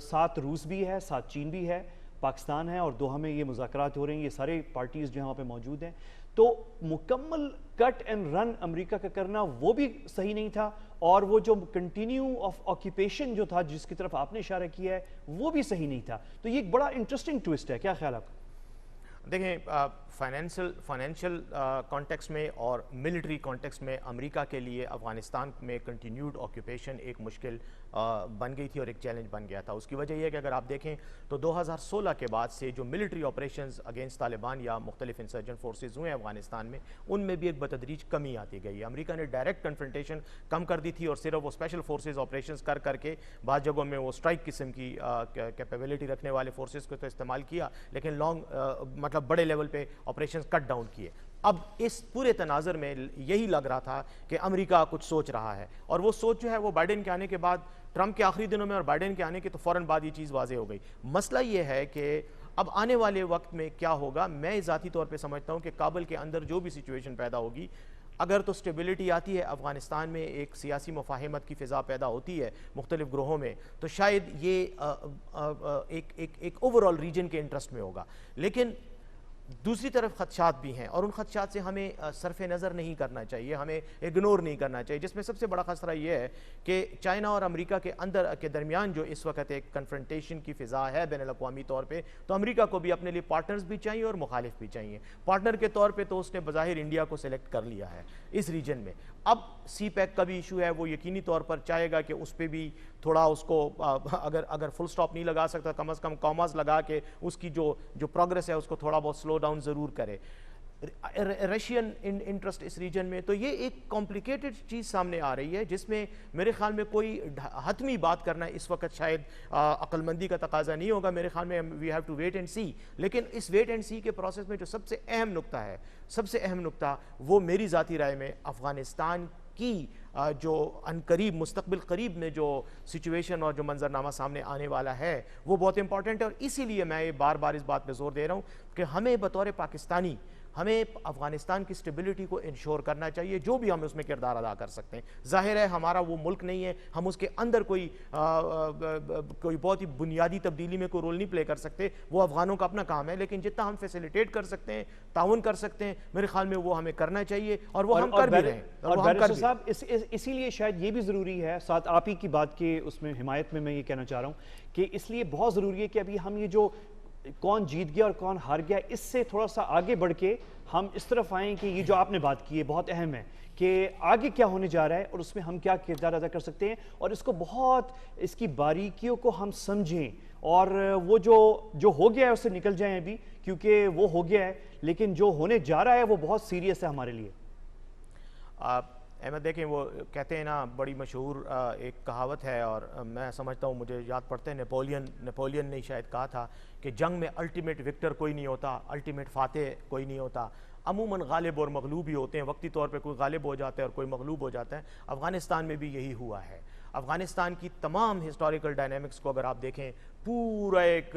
ساتھ روس بھی ہے، ساتھ چین بھی ہے، پاکستان ہے، اور دوحہ میں یہ مذاکرات ہو رہے ہیں، یہ سارے پارٹیز جو ہیں وہاں پہ موجود ہیں۔ تو مکمل کٹ اینڈ رن امریکہ کا کرنا وہ بھی صحیح نہیں تھا، اور وہ جو کنٹینیو آف آکیوپیشن جو تھا جس کی طرف آپ نے اشارہ کیا ہے وہ بھی صحیح نہیں تھا۔ تو یہ ایک بڑا انٹرسٹنگ ٹوسٹ ہے، کیا خیال آپ کا؟ دیکھیں فائنینشیل کانٹیکس میں اور ملٹری کانٹیکس میں امریکہ کے لیے افغانستان میں کنٹینیوڈ آکیوپیشن ایک مشکل بن گئی تھی اور ایک چیلنج بن گیا تھا۔ اس کی وجہ یہ ہے کہ اگر آپ دیکھیں تو 2016 کے بعد سے جو ملٹری آپریشنز اگینسٹ طالبان یا مختلف انسرجنٹ فورسز ہوئے ہیں افغانستان میں، ان میں بھی ایک بتدریج کمی آتی گئی ہے۔ امریکہ نے ڈائریکٹ کنفرنٹیشن کم کر دی تھی اور صرف وہ اسپیشل فورسز آپریشنز کر کے بعض جگہوں میں وہ اسٹرائک قسم کی کیپیبلٹی رکھنے والے فورسز کو تو استعمال کیا، لیکن مطلب بڑے لیول پہ آپریشنز کٹ ڈاؤن کیے۔ اب اس پورے تناظر میں یہی لگ رہا تھا کہ امریکہ کچھ سوچ رہا ہے، اور وہ سوچ جو ہے وہ بائیڈن کے آنے کے بعد، ٹرمپ کے آخری دنوں میں اور بائیڈن کے آنے کے تو فوراً بعد یہ چیز واضح ہو گئی۔ مسئلہ یہ ہے کہ اب آنے والے وقت میں کیا ہوگا۔ میں ذاتی طور پہ سمجھتا ہوں کہ کابل کے اندر جو بھی سچویشن پیدا ہوگی، اگر تو سٹیبلٹی آتی ہے افغانستان میں، ایک سیاسی مفاہمت کی فضا پیدا ہوتی ہے مختلف گروہوں میں، تو شاید یہ ایک اوورآل ریجن کے انٹرسٹ میں ہوگا۔ لیکن دوسری طرف خدشات بھی ہیں، اور ان خدشات سے ہمیں صرف نظر نہیں کرنا چاہیے، ہمیں اگنور نہیں کرنا چاہیے، جس میں سب سے بڑا خطرہ یہ ہے کہ چائنا اور امریکہ کے درمیان جو اس وقت ایک کنفرنٹیشن کی فضا ہے بین الاقوامی طور پہ، تو امریکہ کو بھی اپنے لیے پارٹنرز بھی چاہیے اور مخالف بھی چاہیے۔ پارٹنر کے طور پہ تو اس نے بظاہر انڈیا کو سلیکٹ کر لیا ہے اس ریجن میں۔ اب سی پیک کا بھی ایشو ہے، وہ یقینی طور پر چاہے گا کہ اس پہ بھی تھوڑا اس کو اگر فل سٹاپ نہیں لگا سکتا، کم از کم کاماز لگا کے اس کی جو پروگرس ہے اس کو تھوڑا بہت سلو ڈاؤن ضرور کرے۔ رشین انٹرسٹ اس ریجن میں، تو یہ ایک کمپلیکیٹڈ چیز سامنے آ رہی ہے جس میں میرے خیال میں کوئی حتمی بات کرنا اس وقت شاید عقل مندی کا تقاضا نہیں ہوگا۔ میرے خیال میں we have to wait and see, لیکن اس ویٹ اینڈ سی کے پروسیس میں جو سب سے اہم نقطہ وہ میری ذاتی رائے میں افغانستان کی جو عنقریب مستقبل قریب میں جو سچویشن اور جو منظرنامہ سامنے آنے والا ہے وہ بہت امپورٹنٹ ہے، اور اسی لیے میں بار بار اس بات پہ زور دے رہا ہوں کہ ہمیں بطور پاکستانی ہمیں افغانستان کی سٹیبلٹی کو انشور کرنا چاہیے، جو بھی ہم اس میں کردار ادا کر سکتے ہیں۔ ظاہر ہے ہمارا وہ ملک نہیں ہے، ہم اس کے اندر کوئی بہت ہی بنیادی تبدیلی میں کوئی رول نہیں پلے کر سکتے، وہ افغانوں کا اپنا کام ہے، لیکن جتنا ہم فیسیلیٹیٹ کر سکتے ہیں، تعاون کر سکتے ہیں، میرے خیال میں وہ ہمیں کرنا چاہیے، اور وہ ہم کر بھی رہے ہیں۔ اور بیرسٹر صاحب اسی لیے شاید یہ بھی ضروری ہے، ساتھ آپ ہی کی بات کے اس میں حمایت میں یہ کہنا چاہ رہا ہوں کہ اس لیے بہت ضروری ہے کہ ابھی ہم یہ جو کون جیت گیا اور کون ہار گیا، اس سے تھوڑا سا آگے بڑھ کے ہم اس طرف آئیں کہ یہ جو آپ نے بات کی ہے بہت اہم ہے کہ آگے کیا ہونے جا رہا ہے اور اس میں ہم کیا کردار ادا کر سکتے ہیں، اور اس کو بہت اس کی باریکیوں کو ہم سمجھیں، اور وہ جو ہو گیا ہے اس سے نکل جائیں ابھی، کیونکہ وہ ہو گیا ہے، لیکن جو ہونے جا رہا ہے وہ بہت سیریس ہے ہمارے لیے۔ احمد دیکھیں، وہ کہتے ہیں نا، بڑی مشہور ایک کہاوت ہے، اور میں سمجھتا ہوں مجھے یاد پڑتے ہیں نیپولین نے شاید کہا تھا کہ جنگ میں الٹیمیٹ وکٹر کوئی نہیں ہوتا، الٹیمیٹ فاتح کوئی نہیں ہوتا، عموماً غالب اور مغلوب ہی ہوتے ہیں، وقتی طور پہ کوئی غالب ہو جاتا ہے اور کوئی مغلوب ہو جاتا ہے۔ افغانستان میں بھی یہی ہوا ہے۔ افغانستان کی تمام ہسٹوریکل ڈائنامکس کو اگر آپ دیکھیں، پورا ایک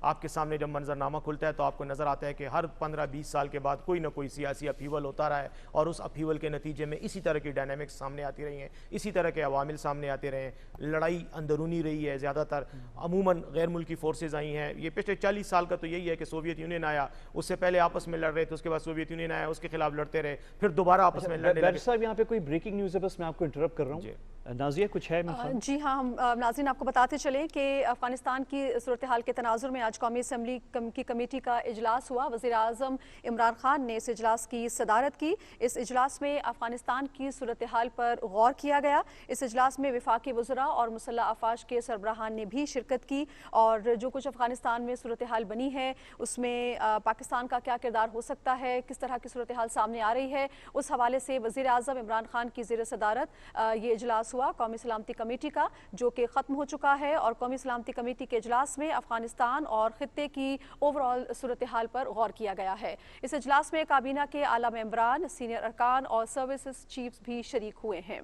آپ کے سامنے جب منظرنامہ کھلتا ہے تو آپ کو نظر آتا ہے کہ ہر 15-20 سال کے بعد کوئی نہ کوئی سیاسی اپیول ہوتا رہا ہے، اور اس اپیول کے نتیجے میں اسی طرح کی ڈائنامکس سامنے آتی رہی ہیں، اسی طرح کے عوامل سامنے آتے رہے ہیں۔ لڑائی اندرونی رہی ہے زیادہ تر، عموماً غیر ملکی فورسز آئی ہیں۔ یہ پچھلے 40 سال کا تو یہی ہے کہ سوویت یونین آیا، اس سے پہلے آپس میں لڑ رہے تھے، اس کے بعد سوویت یونین آیا، اس کے خلاف لڑتے رہے، پھر دوبارہ آپس میں لڑنے لگے۔ صاحب یہاں پہ کوئی بریکنگ نیوز ہے، بس میں آپ کو انٹرپٹ کر رہا ہوں، نازیہ کچھ ہے؟ جی ہاں، ہم ناظرین آپ کو بتاتے چلیں کہ افغانستان کی صورتحال کے تناظر میں آج قومی اسمبلی کی کمیٹی کا اجلاس ہوا۔ وزیر اعظم عمران خان نے اس اجلاس کی صدارت کی۔ اس اجلاس میں افغانستان کی صورتحال پر غور کیا گیا۔ اس اجلاس میں وفاقی وزراء اور مسلح افواج کے سربراہان نے بھی شرکت کی، اور جو کچھ افغانستان میں صورتحال بنی ہے اس میں پاکستان کا کیا کردار ہو سکتا ہے، کس طرح کی صورتحال سامنے آ رہی ہے، اس حوالے سے وزیر اعظم عمران خان کی زیر صدارت یہ اجلاس ہوا قومی سلامتی کمیٹی کا، جو کہ ختم ہو چکا ہے، اور قومی سلامتی کمیٹی کے اجلاس میں افغانستان اور خطے کی اوورآل صورتحال پر غور کیا گیا ہے۔ اس اجلاس میں کابینہ کے اعلیٰ ممبران، سینئر ارکان اور سروسز چیفز بھی شریک ہوئے ہیں۔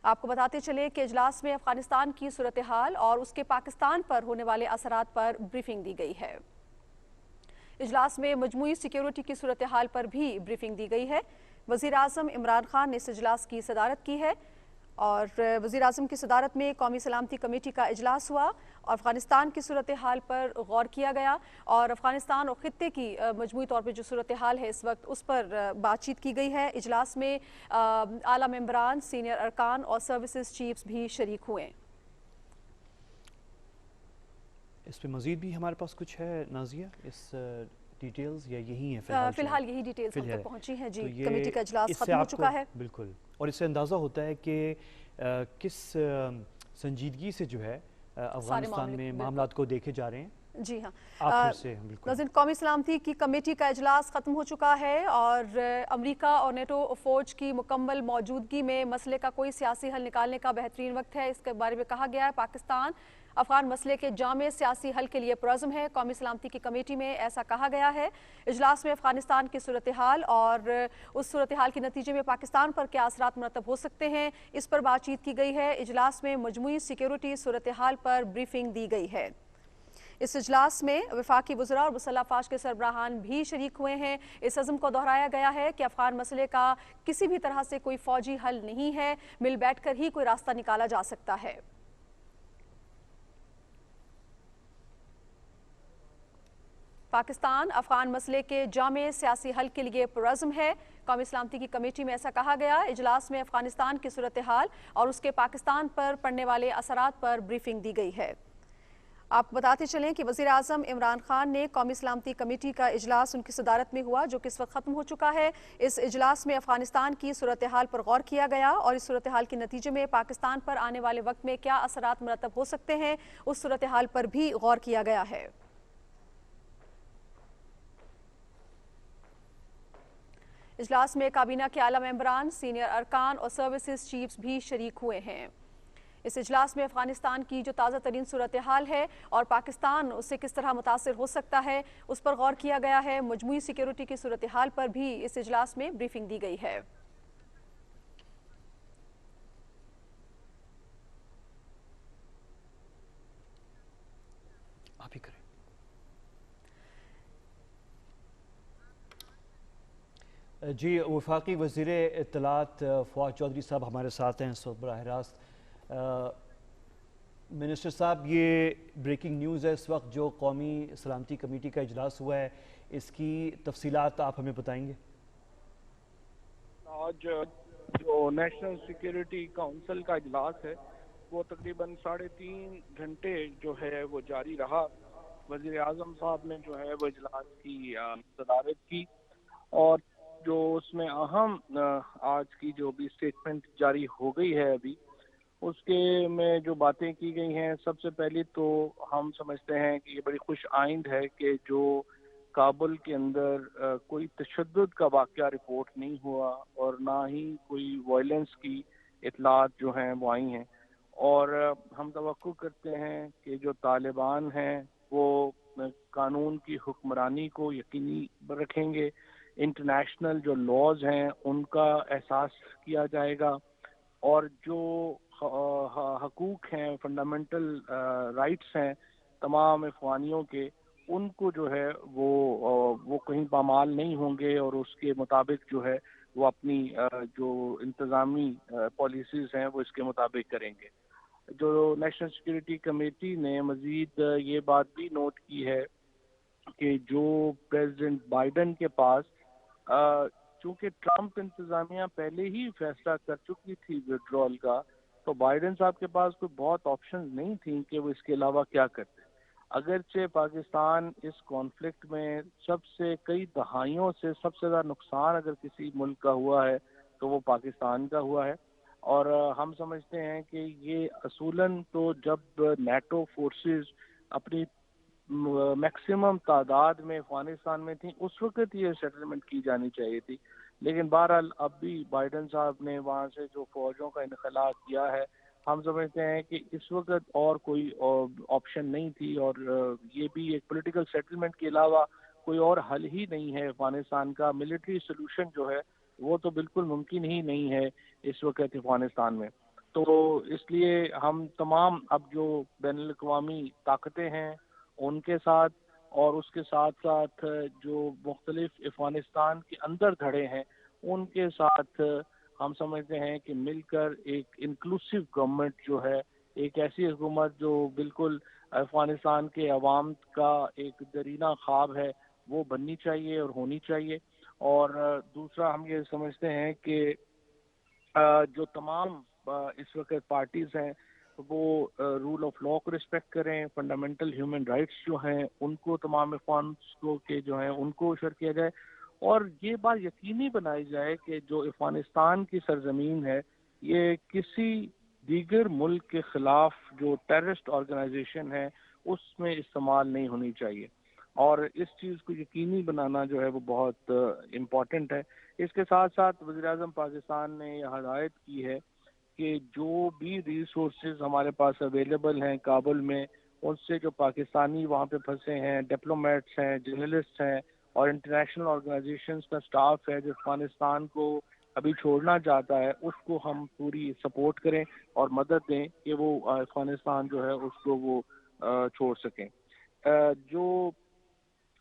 آپ کو بتاتے چلیں کہ اجلاس میں افغانستان کی صورتحال اور اس کے پاکستان پر ہونے والے اثرات پر بریفنگ دی گئی ہے۔ اجلاس میں مجموعی سیکیورٹی کی صورتحال پر بھی بریفنگ دی گئی ہے۔ وزیر اعظم عمران خان نے اس اجلاس کی صدارت کی ہے اور وزیر اعظم کی صدارت میں قومی سلامتی کمیٹی کا اجلاس ہوا اور افغانستان کی صورتحال پر غور کیا گیا اور افغانستان اور خطے کی مجموعی طور پہ جو صورتحال ہے اس وقت اس پر بات چیت کی گئی ہے۔ اجلاس میں اعلیٰ ممبران، سینئر ارکان اور سروسز چیفز بھی شریک ہوئے۔ اس پہ مزید بھی ہمارے پاس کچھ ہے نازیہ، اس ڈیٹیلز یا یہی ہیں فی الحال یہی ڈیٹیلز ہم تک پہنچی ہیں جی۔ کمیٹی کا اجلاس ختم ہو چکا ہے بالکل، اور اس سے اندازہ ہوتا ہے کہ کس سنجیدگی سے جو ہے افغانستان میں معاملات کو دیکھے جا رہے ہیں۔ جی ہاں، بالکل قومی سلامتی کی کمیٹی کا اجلاس ختم ہو چکا ہے اور امریکہ اور نیٹو فوج کی مکمل موجودگی میں مسئلے کا کوئی سیاسی حل نکالنے کا بہترین وقت ہے۔ اس کے بارے میں کہا گیا ہے پاکستان افغان مسئلے کے جامع سیاسی حل کے لیے پرعزم ہے۔ قومی سلامتی کی کمیٹی میں ایسا کہا گیا ہے۔ اجلاس میں افغانستان کی صورتحال اور اس صورتحال کے نتیجے میں پاکستان پر کیا اثرات مرتب ہو سکتے ہیں اس پر بات چیت کی گئی ہے۔ اجلاس میں مجموعی سیکیورٹی صورتحال پر بریفنگ دی گئی ہے۔ اس اجلاس میں وفاقی وزراء اور مسلح افواج کے سربراہان بھی شریک ہوئے ہیں۔ اس عزم کو دہرایا گیا ہے کہ افغان مسئلے کا کسی بھی طرح سے کوئی فوجی حل نہیں ہے، مل بیٹھ کر ہی کوئی راستہ نکالا جا سکتا ہے۔ پاکستان افغان مسئلے کے جامع سیاسی حل کے لیے پرعزم ہے۔ قومی سلامتی کی کمیٹی میں ایسا کہا گیا۔ اجلاس میں افغانستان کی صورتحال اور اس کے پاکستان پر پڑنے والے اثرات پر بریفنگ دی گئی ہے۔ آپ کو بتاتے چلیں کہ وزیر اعظم عمران خان نے قومی سلامتی کمیٹی کا اجلاس ان کی صدارت میں ہوا جو کہ اس وقت ختم ہو چکا ہے۔ اس اجلاس میں افغانستان کی صورتحال پر غور کیا گیا اور اس صورتحال کے نتیجے میں پاکستان پر آنے والے وقت میں کیا اثرات مرتب ہو سکتے ہیں اس صورتحال پر بھی غور کیا گیا ہے۔ اجلاس میں کابینہ کے اعلیٰ ممبران، سینئر ارکان اور سروسز چیفز بھی شریک ہوئے ہیں۔ اس اجلاس میں افغانستان کی جو تازہ ترین صورتحال ہے اور پاکستان اس سے کس طرح متاثر ہو سکتا ہے اس پر غور کیا گیا ہے۔ مجموعی سیکیورٹی کی صورتحال پر بھی اس اجلاس میں بریفنگ دی گئی ہے۔ آپ ہی کریں۔ جی، وفاقی وزیر اطلاعات فواد چودھری صاحب ہمارے ساتھ ہیں اس وقت براہ راست۔ منسٹر صاحب، یہ بریکنگ نیوز ہے اس وقت جو قومی سلامتی کمیٹی کا اجلاس ہوا ہے، اس کی تفصیلات آپ ہمیں بتائیں گے؟ آج جو نیشنل سیکیورٹی کونسل کا اجلاس ہے وہ تقریباً 3.5 گھنٹے جو ہے وہ جاری رہا۔ وزیر اعظم صاحب نے جو ہے وہ اجلاس کی صدارت کی اور جو اس میں اہم آج کی جو بھی اسٹیٹمنٹ جاری ہو گئی ہے ابھی اس کے میں جو باتیں کی گئی ہیں، سب سے پہلی تو ہم سمجھتے ہیں کہ یہ بڑی خوش آئند ہے کہ جو کابل کے اندر کوئی تشدد کا واقعہ رپورٹ نہیں ہوا اور نہ ہی کوئی وائلنس کی اطلاعات جو ہیں وہ آئی ہیں، اور ہم توقع کرتے ہیں کہ جو طالبان ہیں وہ قانون کی حکمرانی کو یقینی رکھیں گے، انٹرنیشنل جو لاز ہیں ان کا احساس کیا جائے گا اور جو حقوق ہیں، فنڈامنٹل رائٹس ہیں تمام افغانیوں کے، ان کو جو ہے وہ کہیں پامال نہیں ہوں گے اور اس کے مطابق جو ہے وہ اپنی جو انتظامی پالیسیز ہیں وہ اس کے مطابق کریں گے۔ جو نیشنل سیکیورٹی کمیٹی نے مزید یہ بات بھی نوٹ کی ہے کہ جو پریزیڈنٹ بائیڈن کے پاس چونکہ ٹرمپ انتظامیہ پہلے ہی فیصلہ کر چکی تھی وڈرول کا، تو بائیڈن صاحب کے پاس کوئی بہت آپشنز نہیں تھیں کہ وہ اس کے علاوہ کیا کرتے۔ اگرچہ پاکستان اس کانفلکٹ میں سب سے کئی دہائیوں سے سب سے زیادہ نقصان اگر کسی ملک کا ہوا ہے تو وہ پاکستان کا ہوا ہے، اور ہم سمجھتے ہیں کہ یہ اصولاً تو جب نیٹو فورسز اپنی میکسیمم تعداد میں افغانستان میں تھیں اس وقت یہ سیٹلمنٹ کی جانی چاہیے تھی، لیکن بہرحال اب بھی بائیڈن صاحب نے وہاں سے جو فوجوں کا انخلاء کیا ہے، ہم سمجھتے ہیں کہ اس وقت اور کوئی آپشن نہیں تھی، اور یہ بھی ایک پولیٹیکل سیٹلمنٹ کے علاوہ کوئی اور حل ہی نہیں ہے افغانستان کا۔ ملٹری سولوشن جو ہے وہ تو بالکل ممکن ہی نہیں ہے اس وقت افغانستان میں۔ تو اس لیے ہم تمام اب جو بین الاقوامی طاقتیں ہیں ان کے ساتھ اور اس کے ساتھ ساتھ جو مختلف افغانستان کے اندر دھڑے ہیں ان کے ساتھ ہم سمجھتے ہیں کہ مل کر ایک انکلوسیو گورنمنٹ جو ہے، ایک ایسی حکومت جو بالکل افغانستان کے عوام کا ایک دیرینہ خواب ہے، وہ بننی چاہیے اور ہونی چاہیے. اور دوسرا ہم یہ سمجھتے ہیں کہ جو تمام اس وقت پارٹیز ہیں وہ رول آف لا کو رسپیکٹ کریں، فنڈامنٹل ہیومن رائٹس جو ہیں ان کو تمام افغانس کو کے جو ہیں ان کو شر کیا جائے، اور یہ بات یقینی بنائی جائے کہ جو افغانستان کی سرزمین ہے یہ کسی دیگر ملک کے خلاف جو ٹیررسٹ آرگنائزیشن ہے اس میں استعمال نہیں ہونی چاہیے، اور اس چیز کو یقینی بنانا جو ہے وہ بہت امپورٹنٹ ہے. اس کے ساتھ ساتھ وزیر اعظم پاکستان نے یہ ہدایت کی ہے کہ جو بھی ریسورسز ہمارے پاس اویلیبل ہیں کابل میں، ان سے جو پاکستانی وہاں پہ پھنسے ہیں، ڈپلومیٹس ہیں، جرنلسٹ ہیں اور انٹرنیشنل آرگنائزیشنز کا سٹاف ہے جو افغانستان کو ابھی چھوڑنا چاہتا ہے، اس کو ہم پوری سپورٹ کریں اور مدد دیں کہ وہ افغانستان جو ہے اس کو وہ چھوڑ سکیں. جو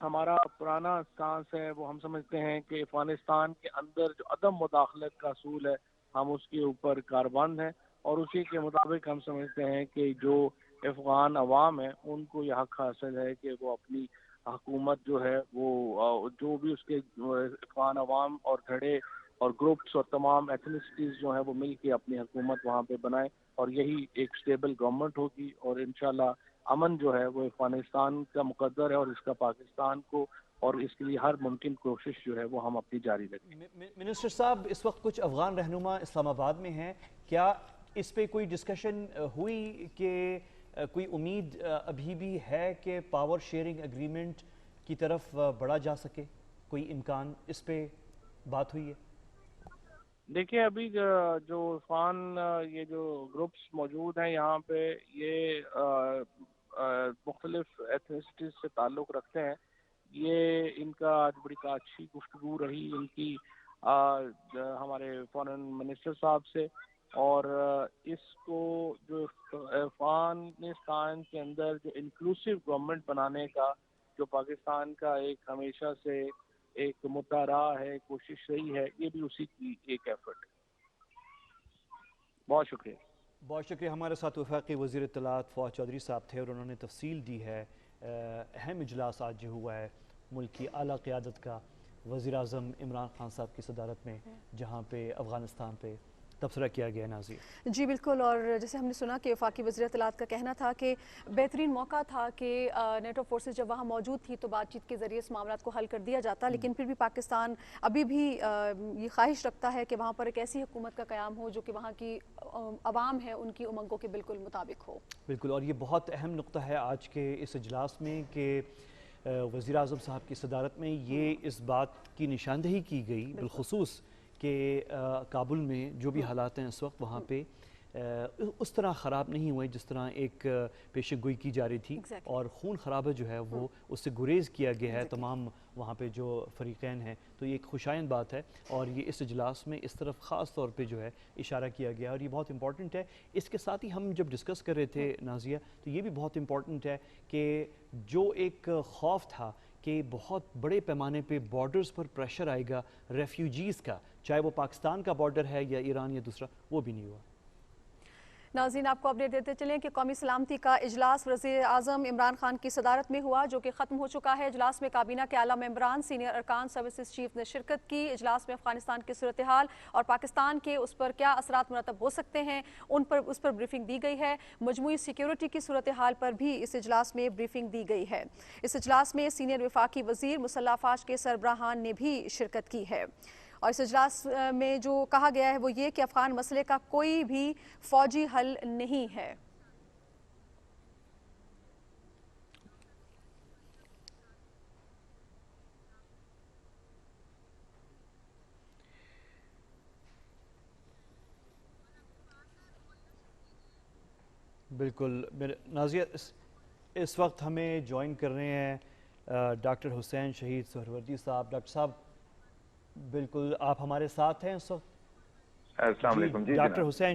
ہمارا پرانا سٹانس ہے وہ ہم سمجھتے ہیں کہ افغانستان کے اندر جو عدم مداخلت کا اصول ہے ہم اس کے اوپر کاربند ہیں، اور اسی کے مطابق ہم سمجھتے ہیں کہ جو افغان عوام ہے ان کو یہ حق حاصل ہے کہ وہ اپنی حکومت جو ہے وہ جو بھی اس کے افغان عوام اور دھڑے اور گروپس اور تمام ایتھنسٹیز جو ہیں وہ مل کے اپنی حکومت وہاں پہ بنائیں، اور یہی ایک سٹیبل گورنمنٹ ہوگی، اور انشاءاللہ امن جو ہے وہ افغانستان کا مقدر ہے اور اس کا پاکستان کو، اور اس کے لیے ہر ممکن کوشش جو ہے وہ ہم اپنی جاری رکھیں. منسٹر صاحب، اس وقت کچھ افغان رہنما اسلام آباد میں ہیں، کیا اس پہ کوئی ڈسکشن ہوئی کہ کوئی امید ابھی بھی ہے کہ پاور شیئرنگ اگریمنٹ کی طرف بڑھا جا سکے؟ کوئی امکان اس پہ بات ہوئی ہے؟ دیکھیے ابھی جو افغان یہ جو گروپس موجود ہیں یہاں پہ یہ مختلف ایتھنسٹیز سے تعلق رکھتے ہیں، یہ ان کا آج بڑی اچھی گفتگو رہی ان کی ہمارے فارن منسٹر صاحب سے، اور اس کو جو افغانستان کے اندر جو انکلوسیو گورنمنٹ بنانے کا جو پاکستان کا ایک ہمیشہ سے ایک مدعا رہا ہے، کوشش رہی ہے، یہ بھی اسی کی ایک ایفرٹ ہے. بہت شکریہ. بہت شکریہ. ہمارے ساتھ وفاقی وزیر اطلاعات فواد چودھری صاحب تھے اور انہوں نے تفصیل دی ہے. اہم اجلاس آج جو ہوا ہے ملک کی اعلیٰ قیادت کا وزیر اعظم عمران خان صاحب کی صدارت میں، جہاں پہ افغانستان پہ تبصرہ کیا گیا. ناظرین جی بالکل، اور جیسے ہم نے سنا کہ وفاقی وزیر اطلاعات کا کہنا تھا کہ بہترین موقع تھا کہ نیٹو فورسز جب وہاں موجود تھی تو بات چیت کے ذریعے اس معاملات کو حل کر دیا جاتا، لیکن پھر بھی پاکستان ابھی بھی یہ خواہش رکھتا ہے کہ وہاں پر ایک ایسی حکومت کا قیام ہو جو کہ وہاں کی عوام ہے ان کی امنگوں کے بالکل مطابق ہو. بالکل، اور یہ بہت اہم نقطہ ہے آج کے اس اجلاس میں کہ وزیر اعظم صاحب کی صدارت میں یہ اس بات کی نشاندہی کی گئی بالخصوص کہ کابل میں جو بھی حالات ہیں اس وقت وہاں پہ اس طرح خراب نہیں ہوئے جس طرح ایک پیشن گوئی کی جا رہی تھی، اور خون خرابہ جو ہے وہ اس سے گریز کیا گیا ہے تمام وہاں پہ جو فریقین ہیں. تو یہ ایک خوشائند بات ہے، اور یہ اس اجلاس میں اس طرف خاص طور پہ جو ہے اشارہ کیا گیا، اور یہ بہت امپورٹنٹ ہے. اس کے ساتھ ہی ہم جب ڈسکس کر رہے تھے نازیہ، تو یہ بھی بہت امپورٹنٹ ہے کہ جو ایک خوف تھا کہ بہت بڑے پیمانے پہ بارڈرز پر پریشر آئے گا ریفیوجیز کا، چاہے وہ پاکستان کا بارڈر ہے یا ایران یا دوسرا، وہ بھی نہیں ہوا. ناظرین آپ کو اپڈیٹ دیتے چلیں کہ قومی سلامتی کا اجلاس وزیر اعظم عمران خان کی صدارت میں ہوا، جو کہ ختم ہو چکا ہے. اجلاس میں کابینہ کے اعلیٰ ممبران، سینئر ارکان، سروسز چیف نے شرکت کی. اجلاس میں افغانستان کی صورتحال اور پاکستان کے اس پر کیا اثرات مرتب ہو سکتے ہیں اس پر بریفنگ دی گئی ہے. مجموعی سیکیورٹی کی صورتحال پر بھی اس اجلاس میں بریفنگ دی گئی ہے. اس اجلاس میں سینئر وفاقی وزیر، مسلح افواج کے سربراہان نے بھی شرکت کی ہے. اور اس اجلاس میں جو کہا گیا ہے وہ یہ کہ افغان مسئلے کا کوئی بھی فوجی حل نہیں ہے. بالکل ناظیہ، اس وقت ہمیں جوائن کر رہے ہیں ڈاکٹر حسین شہید سہروردی صاحب. ڈاکٹر صاحب بالکل آپ ہمارے ساتھ ہیں اس وقت. السلام علیکم. جی ڈاکٹر حسین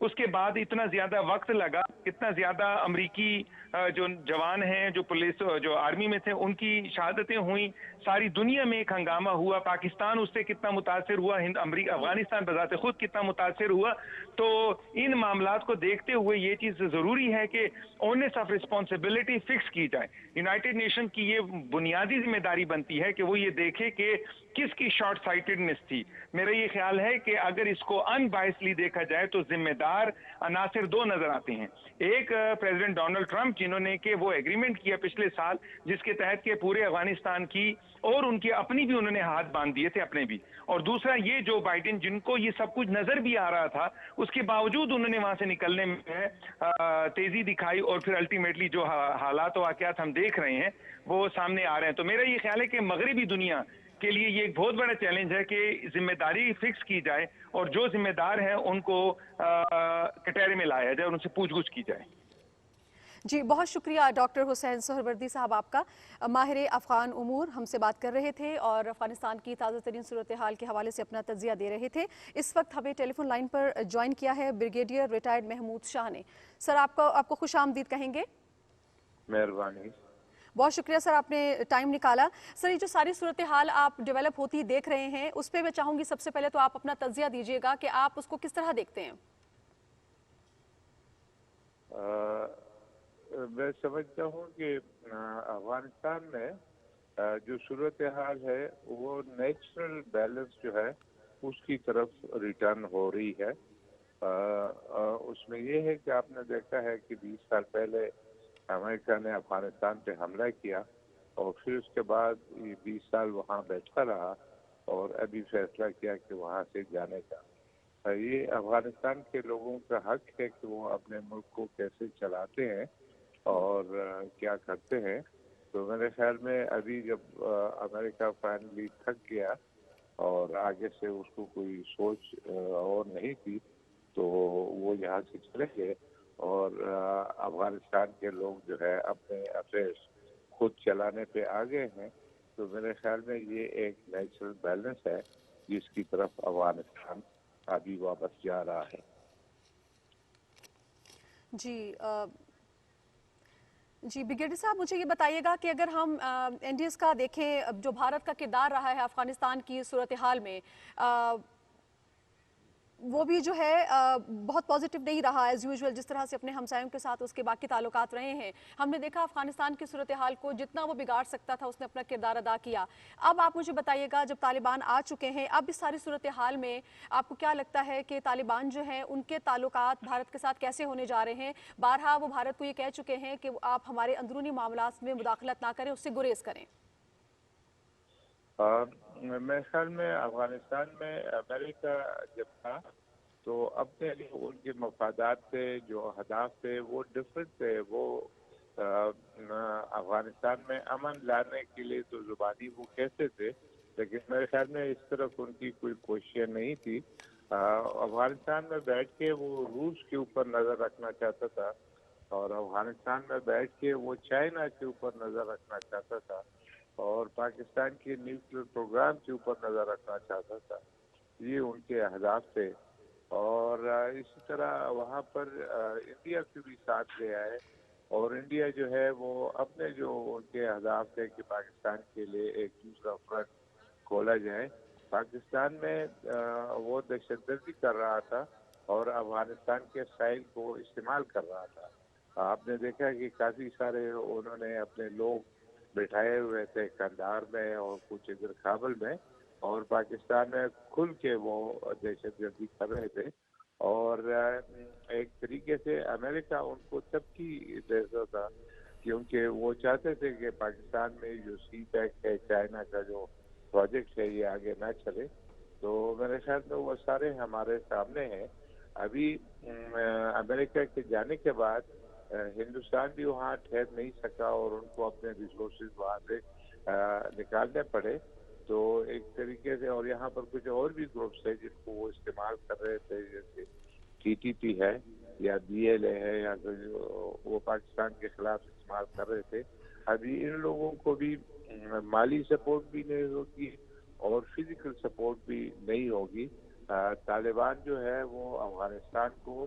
اس کے بعد اتنا زیادہ وقت لگا, اتنا زیادہ امریکی جو جوان ہیں, جو پولیس, جو آرمی میں تھے, ان کی شہادتیں ہوئیں, ساری دنیا میں ایک ہنگامہ ہوا, پاکستان اس سے کتنا متاثر ہوا, افغانستان بذات خود کتنا متاثر ہوا. تو ان معاملات کو دیکھتے ہوئے یہ چیز ضروری ہے کہ اونس آف رسپانسبلٹی فکس کی جائے. یونائٹڈ نیشن کی یہ بنیادی ذمہ داری بنتی ہے کہ وہ یہ دیکھے کہ کس کی شارٹ سائٹڈنس تھی. میرا یہ خیال ہے کہ اگر اس کو ان بائسلی دیکھا جائے تو ذمہ دار عناصر دو نظر آتے ہیں. ایک پریزیڈنٹ ڈونلڈ ٹرمپ جنہوں نے کہ وہ ایگریمنٹ کیا پچھلے سال جس کے تحت کہ پورے افغانستان کی اور ان کی اپنی بھی انہوں نے ہاتھ باندھ دیے تھے اپنے بھی, اور دوسرا یہ جو بائیڈن جن کو یہ سب کچھ نظر بھی آ رہا تھا, اس کے باوجود انہوں نے وہاں سے نکلنے میں تیزی دکھائی, اور پھر الٹیمیٹلی جو حالات و واقعات ہم دیکھ رہے ہیں وہ سامنے آ رہے ہیں. تو میرا یہ خیال ہے کہ مغربی دنیا کے لیے یہ ایک بہت بڑا چیلنج ہے کہ ذمہ داری فکس کی جائے اور جو ذمہ دار ہیں ان کو کٹہرے میں لایا جائے اور ان سے پوچھ گچھ کی جائے. جی بہت شکریہ ڈاکٹر حسین سہروردی صاحب آپ کا. ماہر افغان امور ہم سے بات کر رہے تھے اور افغانستان کی تازہ ترین صورتحال کے حوالے سے اپنا تجزیہ دے رہے تھے. اس وقت ہمیں ٹیلی فون لائن پر جوائن کیا ہے بریگیڈیئر ریٹائرڈ محمود شاہ نے. سر آپ کو خوش آمدید کہیں گے. مہربانی. بہت شکریہ سر, آپ نے ٹائم نکالا. سر یہ جو ساری صورتحال آپ ڈیولپ ہوتی دیکھ رہے ہیں اس پہ میں چاہوں گی سب سے پہلے تو آپ اپنا تجزیہ دیجیے گا کہ آپ اس کو کس طرح دیکھتے ہیں. میں سمجھتا ہوں کہ افغانستان میں جو صورتحال ہے وہ نیچرل بیلنس جو ہے اس کی طرف ریٹرن ہو رہی ہے. اس میں یہ ہے کہ آپ نے دیکھا ہے کہ 20 سال پہلے امریکہ نے افغانستان پہ حملہ کیا اور پھر اس کے بعد 20 سال وہاں بیٹھا رہا اور ابھی فیصلہ کیا کہ وہاں سے جانے کا. یہ افغانستان کے لوگوں کا حق ہے کہ وہ اپنے ملک کو کیسے چلاتے ہیں اور کیا کرتے ہیں. تو میرے خیال میں ابھی جب امریکہ فائنلی تھک گیا اور آگے سے اس کو کوئی سوچ اور نہیں تھی تو وہ یہاں سے چلے گئے اور افغانستان کے لوگ جو ہے اپنے افیئرس خود چلانے پہ آ گئے ہیں. تو میرے خیال میں یہ ایک نیچرل بیلنس ہے جس کی طرف افغانستان ابھی واپس جا رہا ہے. جی بریگیڈیئر صاحب مجھے یہ بتائیے گا کہ اگر ہم انڈیز کا دیکھیں جو بھارت کا کردار رہا ہے افغانستان کی صورتحال میں وہ بھی جو ہے بہت پازیٹیو نہیں رہا ایز یوزول, جس طرح سے اپنے ہمسایوں کے ساتھ اس کے باقی تعلقات رہے ہیں. ہم نے دیکھا افغانستان کی صورتحال کو جتنا وہ بگاڑ سکتا تھا اس نے اپنا کردار ادا کیا. اب آپ مجھے بتائیے گا جب طالبان آ چکے ہیں اب اس ساری صورتحال میں آپ کو کیا لگتا ہے کہ طالبان جو ہیں ان کے تعلقات بھارت کے ساتھ کیسے ہونے جا رہے ہیں. بارہا وہ بھارت کو یہ کہہ چکے ہیں کہ آپ ہمارے اندرونی معاملات میں مداخلت نہ کریں, اس سے گریز کریں. میرے خیال میں افغانستان میں امریکہ جب تھا تو اپنے لیے ان کے مفادات تھے, جو اہداف تھے وہ ڈفرینٹ تھے. وہ افغانستان میں امن لانے کے لیے تو زبانی وہ کہتے تھے, لیکن میرے خیال میں اس طرف ان کی کوئی کوشش نہیں تھی. افغانستان میں بیٹھ کے وہ روس کے اوپر نظر رکھنا چاہتا تھا اور افغانستان میں بیٹھ کے وہ چائنا کے اوپر نظر رکھنا چاہتا تھا اور پاکستان کے نیوکلیر پروگرام کے اوپر نظر رکھنا چاہتا تھا. یہ ان کے اہداف تھے. اور اسی طرح وہاں پر انڈیا سے بھی ساتھ گیا ہے اور انڈیا جو ہے وہ اپنے جو ان کے اہداف تھے کہ پاکستان کے لیے ایک دوسرا فرنٹ کھولا جائے. پاکستان میں وہ دہشت گردی کر رہا تھا اور افغانستان کے ساحل کو استعمال کر رہا تھا. آپ نے دیکھا کہ کافی سارے انہوں نے اپنے لوگ بٹھائے ہوئے تھے قندھار میں اور کچھ ادھر کابل میں, اور پاکستان میں کھل کے وہ دہشت گردی کر رہے تھے. اور ایک طریقے سے امریکہ ان کو چپکی دیتا تھا کیونکہ وہ چاہتے تھے کہ پاکستان میں جو سی پیک ہے چائنا کا جو پروجیکٹ ہے یہ آگے نہ چلے. تو میرے خیال میں وہ سارے ہمارے سامنے ہیں. ابھی امریکہ کے جانے کے بعد ہندوستان بھی وہاں ٹھہر نہیں سکا اور ان کو اپنے ریسورسز وہاں سے نکالنے پڑے. تو ایک طریقے سے اور یہاں پر کچھ اور بھی گروپس ہیں جن کو وہ استعمال کر رہے تھے, جیسے TTP ہے یا BLA ہے یا وہ پاکستان کے خلاف استعمال کر رہے تھے. ابھی ان لوگوں کو بھی مالی سپورٹ بھی نہیں ہوگی اور فزیکل سپورٹ بھی نہیں ہوگی. طالبان جو ہے وہ افغانستان کو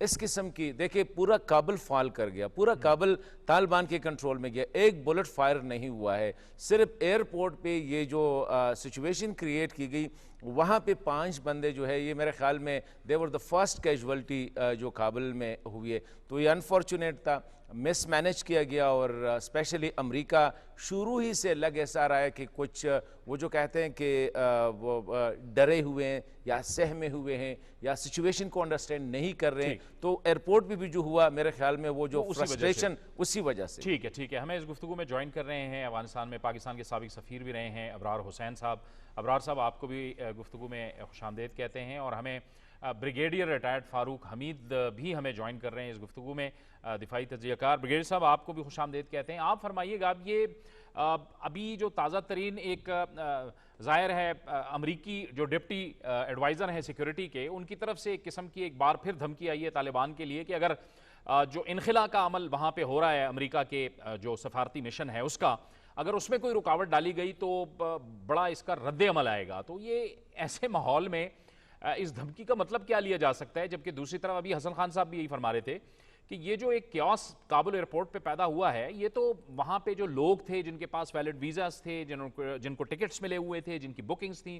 اس قسم کی دیکھیں پورا کابل فال کر گیا, پورا کابل طالبان کے کنٹرول میں گیا, ایک بلٹ فائر نہیں ہوا ہے. صرف ایئرپورٹ پہ یہ جو سچویشن کریٹ کی گئی وہاں پہ 5 بندے جو ہے یہ میرے خیال میں دے ور دا فرسٹ کیجولٹی جو کابل میں ہوئی ہے. تو یہ انفارچونیٹ تھا, مس مینج کیا گیا, اور اسپیشلی امریکہ شروع ہی سے لگ ایسا رہا ہے کہ کچھ وہ جو کہتے ہیں کہ وہ ڈرے ہوئے ہیں یا سہمے ہوئے ہیں یا سچویشن کو انڈرسٹینڈ نہیں کر رہے ہیں. تو ایئرپورٹ بھی جو ہوا میرے خیال میں وہ جو فرسٹریشن اسی وجہ سے. ٹھیک ہے. ہمیں اس گفتگو میں جوائن کر رہے ہیں افغانستان میں پاکستان کے سابق سفیر بھی رہے ہیں ابرار حسین صاحب. ابرار صاحب آپ کو بھی گفتگو میں خوش آمدید کہتے ہیں, اور ہمیں بریگیڈیئر ریٹائرڈ فاروق حمید بھی ہمیں جوائن کر رہے ہیں اس گفتگو میں, دفاعی تجزیہ کار. بریگیڈیئر صاحب آپ کو بھی خوش آمدید کہتے ہیں. آپ فرمائیے گا, اب یہ ابھی جو تازہ ترین ایک ظاہر ہے امریکی جو ڈپٹی ایڈوائزر ہیں سیکیورٹی کے, ان کی طرف سے ایک قسم کی ایک بار پھر دھمکی آئی ہے طالبان کے لیے کہ اگر جو انخلا کا عمل وہاں پہ ہو رہا ہے امریکہ کے جو سفارتی مشن ہے اس کا, اگر اس میں کوئی رکاوٹ ڈالی گئی تو بڑا اس کا رد عمل آئے گا. تو یہ ایسے ماحول میں اس دھمکی کا مطلب کیا لیا جا سکتا ہے؟ جبکہ دوسری طرف ابھی حسن خان صاحب بھی یہی فرما رہے تھے کہ یہ جو ایک کیوس کابل ایئرپورٹ پہ پیدا ہوا ہے, یہ تو وہاں پہ جو لوگ تھے جن کے پاس ویلڈ ویزاز تھے, جن کو ٹکٹس ملے ہوئے تھے, جن کی بکنگز تھیں,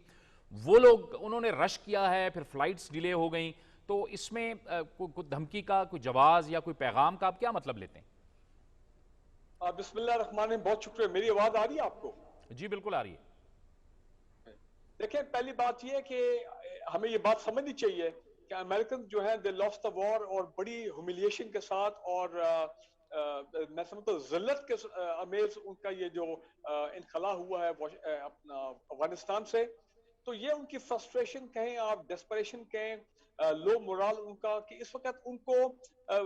وہ لوگ انہوں نے رش کیا ہے, پھر فلائٹس ڈیلے ہو گئیں. تو اس میں کوئی دھمکی کا کوئی جواز یا کوئی پیغام کا آپ کیا مطلب لیتے ہیں؟ بسم اللہ الرحمن الرحیم. بہت شکریہ. میری آواز آ رہی ہے آپ کو؟ جی بالکل آ رہی ہے. دیکھیں, پہلی بات یہ ہے کہ ہمیں یہ بات سمجھنی چاہیے کہ امریکن جو ہیں دے لاسٹ دا وار, اور بڑی ہیوملیشن کے ساتھ اور میں سمجھتا ہوں ذلت کے امیز ان کا یہ جو انخلا ہوا ہے اپنا افغانستان سے, تو یہ ان کی فرسٹریشن کہیں آپ, ڈیسپریشن کہیں, لو مورال ان کا, کہ اس وقت ان کو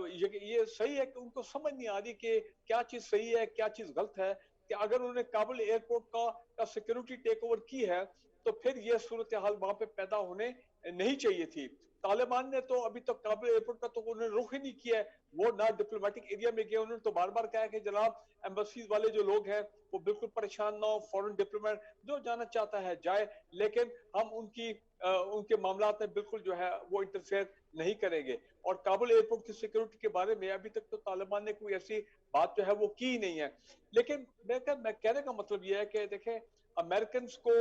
یہ صحیح ہے کہ ان کو سمجھ نہیں آ رہی کہ کیا چیز صحیح ہے کیا چیز غلط ہے, کہ اگر انہوں نے کابل ایئرپورٹ کا سیکیورٹی ٹیک اوور کی ہے تو پھر یہ صورتحال وہاں پہ پیدا ہونے نہیں چاہیے تھی. طالبان نے تو ابھی تک کابل ایئرپورٹ کا تو انہوں نے رخ ہی نہیں کیا ہے, وہ نہ ڈپلومیٹک ایریا میں گئے. انہوں نے تو بار بار کہا کہ جناب ایمبیسیز والے جو لوگ ہیں وہ بالکل پریشان نہ ہو, فورن ڈپلومیٹ جو جانا چاہتا ہے جائے, لیکن ہم ان کے معاملات میں بالکل جو ہے وہ انٹرفیئر نہیں کریں گے. اور کابل ایئرپورٹ کی سیکیورٹی کے بارے میں ابھی تک تو طالبان نے کوئی ایسی بات جو ہے وہ کی نہیں ہے. لیکن میں کہنے کا مطلب یہ ہے کہ دیکھیں, امریکنز کو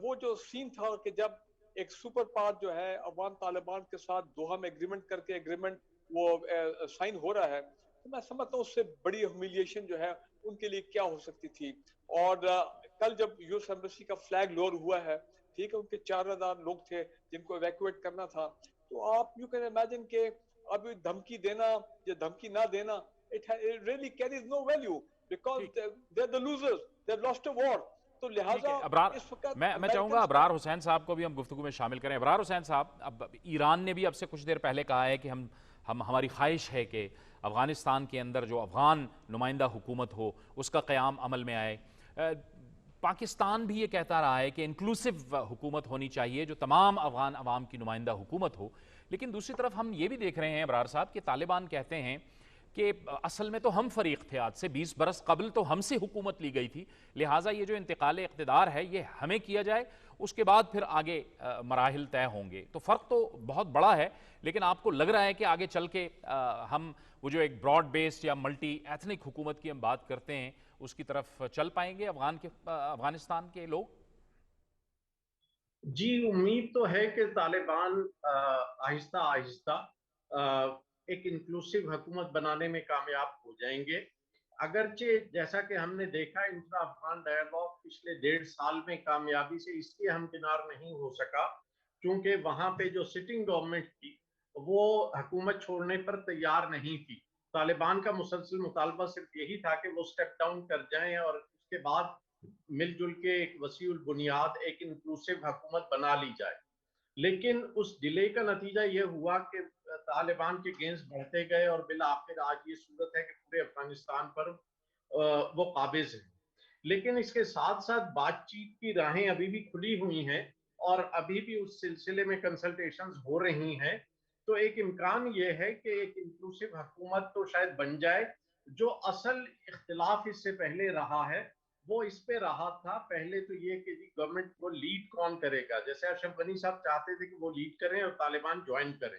وہ جو سین تھا کہ جب ایک سپر پاور جو ہے افغان طالبان کے ساتھ دوحہ میں ایگریمنٹ کر کے ایگریمنٹ وہ سائن ہو رہا ہے, تو میں سمجھتا ہوں اس سے بڑی ہیوملیشن جو ہے ان کے لیے کیا ہو سکتی تھی. اور کل جب یو ایس ایمبیسی کا فلیگ لوور ہوا ہے, ٹھیک ہے, ان کے 4000 لوگ تھے جن کو ایویکویٹ کرنا تھا, تو آپ یو کین امیجن کہ اب دھمکی دینا یا دھمکی نہ دینا, it really carries no value because they're the losers, they've lost a war. تو لہٰذا اس وقت میں چاہوں گا ابرار حسین صاحب کو بھی ہم گفتگو میں شامل کریں. ابرار حسین صاحب, اب ایران نے بھی اب سے کچھ دیر پہلے کہا ہے کہ ہماری خواہش ہے کہ افغانستان کے اندر جو افغان نمائندہ حکومت ہو اس کا قیام عمل میں آئے. پاکستان بھی یہ کہتا رہا ہے کہ انکلوسیو حکومت ہونی چاہیے جو تمام افغان عوام کی نمائندہ حکومت ہو. لیکن دوسری طرف ہم یہ بھی دیکھ رہے ہیں ابرار صاحب کہ طالبان کہتے ہیں کہ اصل میں تو ہم فریق تھے, آج سے 20 برس قبل تو ہم سے حکومت لی گئی تھی, لہٰذا یہ جو انتقال اقتدار ہے یہ ہمیں کیا جائے, اس کے بعد پھر آگے مراحل طے ہوں گے. تو فرق تو بہت بڑا ہے, لیکن آپ کو لگ رہا ہے کہ آگے چل کے ہم وہ جو ایک براڈ بیسڈ یا ملٹی ایتھنک حکومت کی ہم بات کرتے ہیں اس کی طرف چل پائیں گے افغانستان کے لوگ؟ جی, امید تو ہے کہ طالبان آہستہ آہستہ ایک انکلوسیو حکومت بنانے میں کامیاب ہو جائیں گے. اگرچہ جیسا کہ ہم نے دیکھا انٹرا افغان ڈائیلاگ پچھلے 1.5 سال میں کامیابی سے اس لیے ہمکنار نہیں ہو سکا کیونکہ وہاں پہ جو سٹنگ گورنمنٹ تھی وہ حکومت چھوڑنے پر تیار نہیں تھی. طالبان کا مسلسل مطالبہ صرف یہی تھا کہ وہ سٹیپ ڈاؤن کر جائیں اور اس کے بعد مل جل کے ایک وسیع البنیاد ایک انکلوسیو حکومت بنا لی جائے. لیکن اس ڈیلے کا نتیجہ یہ ہوا کہ طالبان کے گینز بڑھتے گئے اور بالآخر آج یہ صورت ہے کہ پورے افغانستان پر وہ قابض ہیں. لیکن اس کے ساتھ ساتھ بات چیت کی راہیں ابھی بھی کھلی ہوئی ہیں اور ابھی بھی اس سلسلے میں کنسلٹیشنز ہو رہی ہیں. تو ایک امکان یہ ہے کہ ایک انکلوسیو حکومت تو شاید بن جائے. جو اصل اختلاف اس سے پہلے رہا ہے وہ اس پہ رہا تھا پہلے تو یہ کہ گورنمنٹ کو لیڈ کون کرے گا. جیسے اشرف غنی صاحب چاہتے تھے کہ وہ لیڈ کریں اور طالبان جوائن کریں,